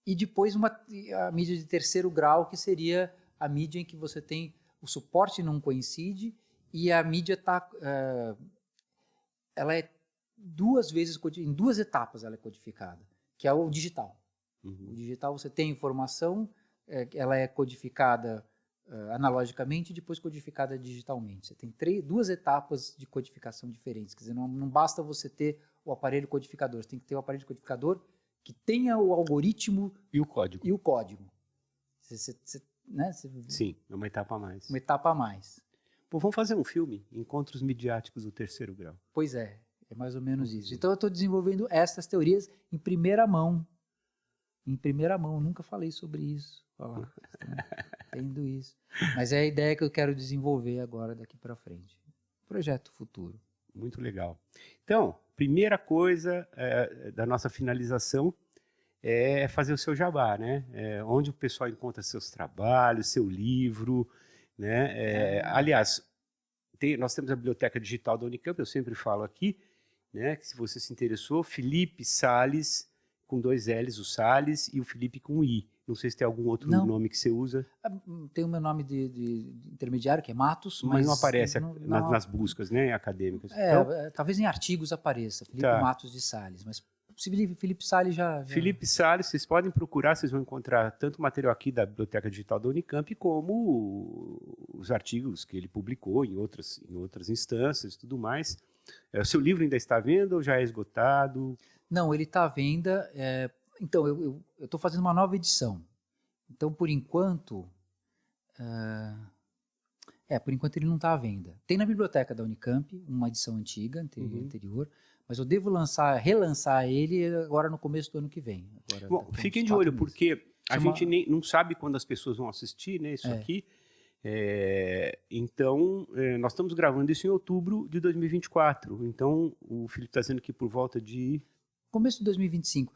E depois a mídia de terceiro grau, que seria a mídia em que você tem o suporte não coincide e a mídia ela é em 2 etapas ela é codificada, que é o digital. O digital você tem informação, ela é codificada analogicamente e depois codificada digitalmente. Você tem 2 etapas de codificação diferentes. Quer dizer, não basta você ter o aparelho codificador, você tem que ter o aparelho codificador que tenha o algoritmo e o código. Sim, é uma etapa a mais. Uma etapa a mais. Pô, vamos fazer um filme, Encontros Midiáticos do Terceiro Grau. Pois é mais ou menos isso. Então eu estou desenvolvendo essas teorias em primeira mão. Nunca falei sobre isso. Tendo isso. Mas é a ideia que eu quero desenvolver agora, daqui para frente. Projeto futuro. Muito legal. Então, primeira coisa da nossa finalização é fazer o seu jabá, né? Onde o pessoal encontra seus trabalhos, seu livro, né? Aliás, nós temos a Biblioteca Digital da Unicamp, eu sempre falo aqui, né? Que se você se interessou, Felipe Salles, com 2 L's, o Salles, e o Felipe com um I. Não sei se tem algum outro nome que você usa. Tem o meu nome de intermediário, que é Matos. Mas não aparece nas buscas, né, acadêmicas. Talvez em artigos apareça, Felipe Matos de Salles, mas Felipe Salles já... Felipe Salles, vocês podem procurar, vocês vão encontrar tanto o material aqui da Biblioteca Digital da Unicamp, como os artigos que ele publicou em outras instâncias e tudo mais. O seu livro ainda está à venda ou já é esgotado? Não, ele está à venda. Então, eu estou fazendo uma nova edição. Então, por enquanto ele não está à venda. Tem na biblioteca da Unicamp uma edição antiga, anterior, mas eu devo relançar ele agora no começo do ano que vem. Bom, fiquem de olho, porque a gente não sabe quando as pessoas vão assistir, né, isso aqui. Então, nós estamos gravando isso em outubro de 2024. Então, o Felipe está dizendo que por volta de... Começo de 2025.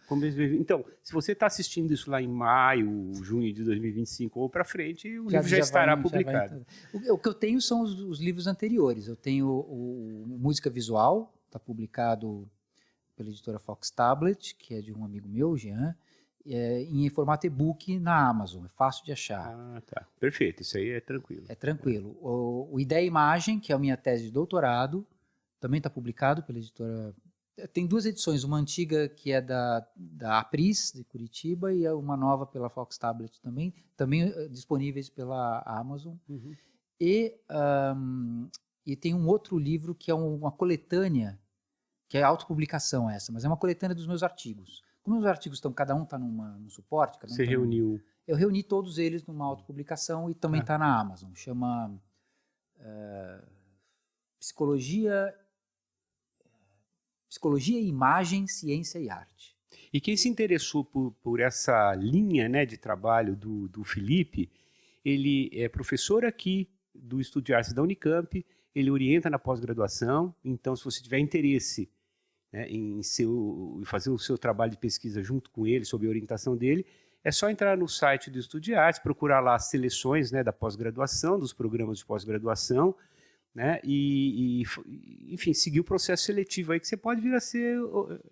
Então, se você está assistindo isso lá em maio, junho de 2025 ou para frente, o livro já vai, estará publicado. O que eu tenho são os livros anteriores. Eu tenho o Música Visual, está publicado pela editora Fox Tablet, que é de um amigo meu, Jean, em formato e-book na Amazon, é fácil de achar. Ah, tá. Perfeito, isso aí é tranquilo. É tranquilo. O Ideia e Imagem, que é a minha tese de doutorado, também está publicado pela editora. Tem 2 edições, uma antiga que é da Apris, de Curitiba, e uma nova pela Fox Tablet também disponíveis pela Amazon. Uhum. E tem um outro livro que é uma coletânea, que é autopublicação essa, mas é uma coletânea dos meus artigos. Como os artigos cada um está num suporte. Você reuniu? Eu reuni todos eles numa autopublicação e também está na Amazon. Chama Psicologia, Imagem, Ciência e Arte. E quem se interessou por essa linha, né, de trabalho do Felipe, ele é professor aqui do Instituto de Artes da Unicamp, ele orienta na pós-graduação, então se você tiver interesse, né, em fazer o seu trabalho de pesquisa junto com ele, sob a orientação dele, é só entrar no site do Instituto de Artes, procurar lá as seleções, né, da pós-graduação, dos programas de pós-graduação, né, enfim, seguir o processo seletivo aí que você pode vir a ser,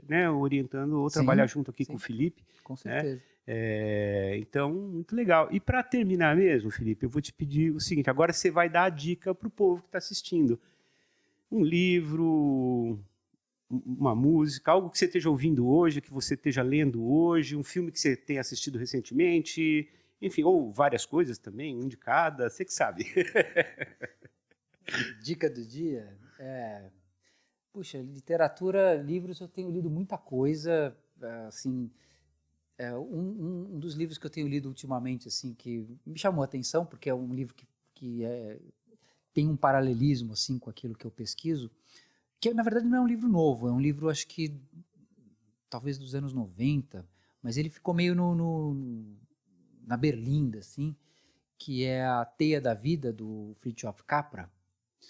né, orientando ou trabalhar junto aqui com o Felipe. Com certeza. Né? Então, muito legal. E para terminar mesmo, Felipe, eu vou te pedir o seguinte, agora você vai dar a dica para o povo que está assistindo. Um livro, uma música, algo que você esteja ouvindo hoje, que você esteja lendo hoje, um filme que você tenha assistido recentemente, enfim, ou várias coisas também, um de cada, você que sabe. Dica do dia? Puxa, literatura, livros, eu tenho lido muita coisa, assim, um dos livros que eu tenho lido ultimamente, assim, que me chamou a atenção, porque é um livro que tem um paralelismo, assim, com aquilo que eu pesquiso, que na verdade não é um livro novo, é um livro, acho que, talvez dos anos 90, mas ele ficou meio na berlinda, assim, que é A Teia da Vida, do Fritjof Capra.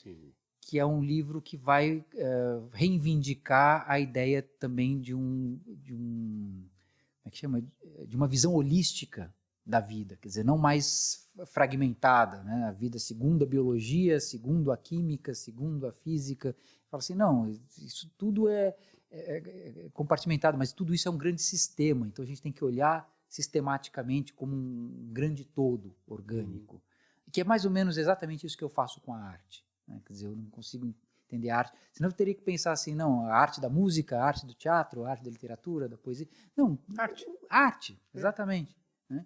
Sim. Que é um livro que vai reivindicar a ideia também de como é que chama? De uma visão holística da vida, quer dizer, não mais fragmentada, né? A vida segundo a biologia, segundo a química, segundo a física. Fala assim, não, isso tudo é compartimentado, mas tudo isso é um grande sistema, então a gente tem que olhar sistematicamente como um grande todo orgânico, que é mais ou menos exatamente isso que eu faço com a arte. Quer dizer, eu não consigo entender a arte, senão eu teria que pensar assim, não, a arte da música, a arte do teatro, a arte da literatura, da poesia, não, arte, exatamente, né?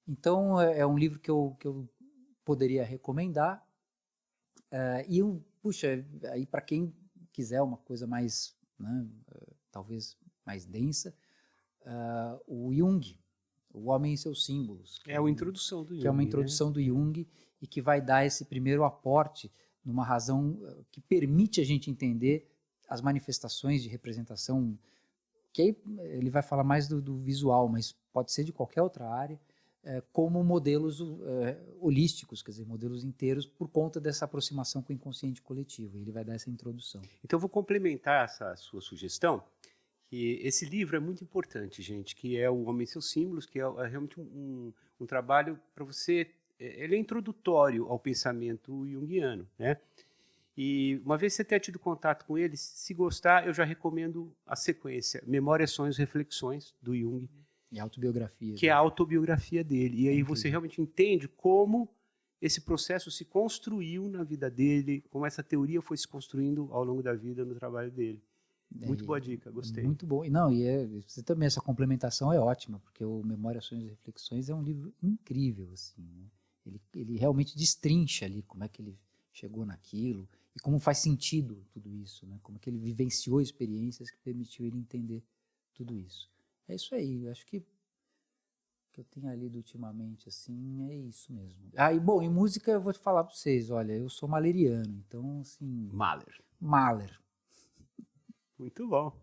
Então é um livro que eu poderia recomendar, puxa, aí para quem quiser uma coisa mais, né, talvez mais densa, o Jung, O Homem e Seus Símbolos, é uma introdução do Jung, que é uma introdução, né, do Jung, e que vai dar esse primeiro aporte numa razão que permite a gente entender as manifestações de representação, que aí ele vai falar mais do visual, mas pode ser de qualquer outra área, como modelos holísticos, quer dizer, modelos inteiros, por conta dessa aproximação com o inconsciente coletivo. Ele vai dar essa introdução. Então, eu vou complementar essa sua sugestão, que esse livro é muito importante, gente, que é O Homem e Seus Símbolos, que é realmente um trabalho para você. Ele é introdutório ao pensamento junguiano, né? E uma vez você ter tido contato com ele, se gostar, eu já recomendo a sequência Memórias, Sonhos, Reflexões, do Jung. E a autobiografia. Que é a autobiografia dele. E aí você realmente entende como esse processo se construiu na vida dele, como essa teoria foi se construindo ao longo da vida no trabalho dele. Muito boa dica, gostei. Muito bom. Não, você também, essa complementação é ótima, porque o Memórias, Sonhos e Reflexões é um livro incrível, assim, né? Ele realmente destrincha ali como é que ele chegou naquilo e como faz sentido tudo isso, né? Como é que ele vivenciou experiências que permitiu ele entender tudo isso. É isso aí, eu acho que eu tenho lido ultimamente, assim, é isso mesmo. E bom, em música eu vou te falar para vocês, olha, eu sou maleriano, então, assim... Mahler. Muito bom.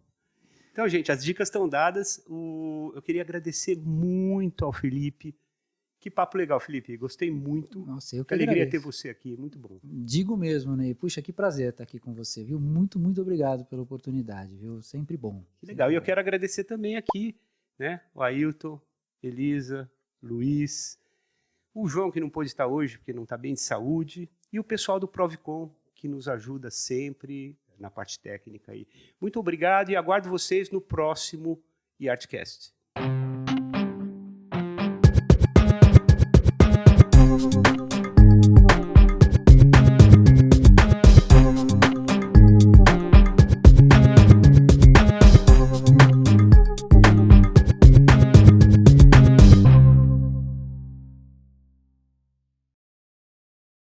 Então, gente, as dicas estão dadas. Eu queria agradecer muito ao Felipe, Que papo legal, Felipe. Gostei muito. Nossa, eu que Que alegria agradeço. ter você aqui. Muito bom. Digo mesmo, Ney. Puxa, que prazer estar aqui com você, viu? Muito, muito obrigado pela oportunidade, viu? Sempre bom. Que legal. Sempre E eu bom. quero agradecer também aqui, né? O Ailton, Elisa, Luiz, o João, que não pôde estar hoje, porque não está bem de saúde, e o pessoal do Provicon, que nos ajuda sempre na parte técnica aí. Muito obrigado e aguardo vocês no próximo IartCast.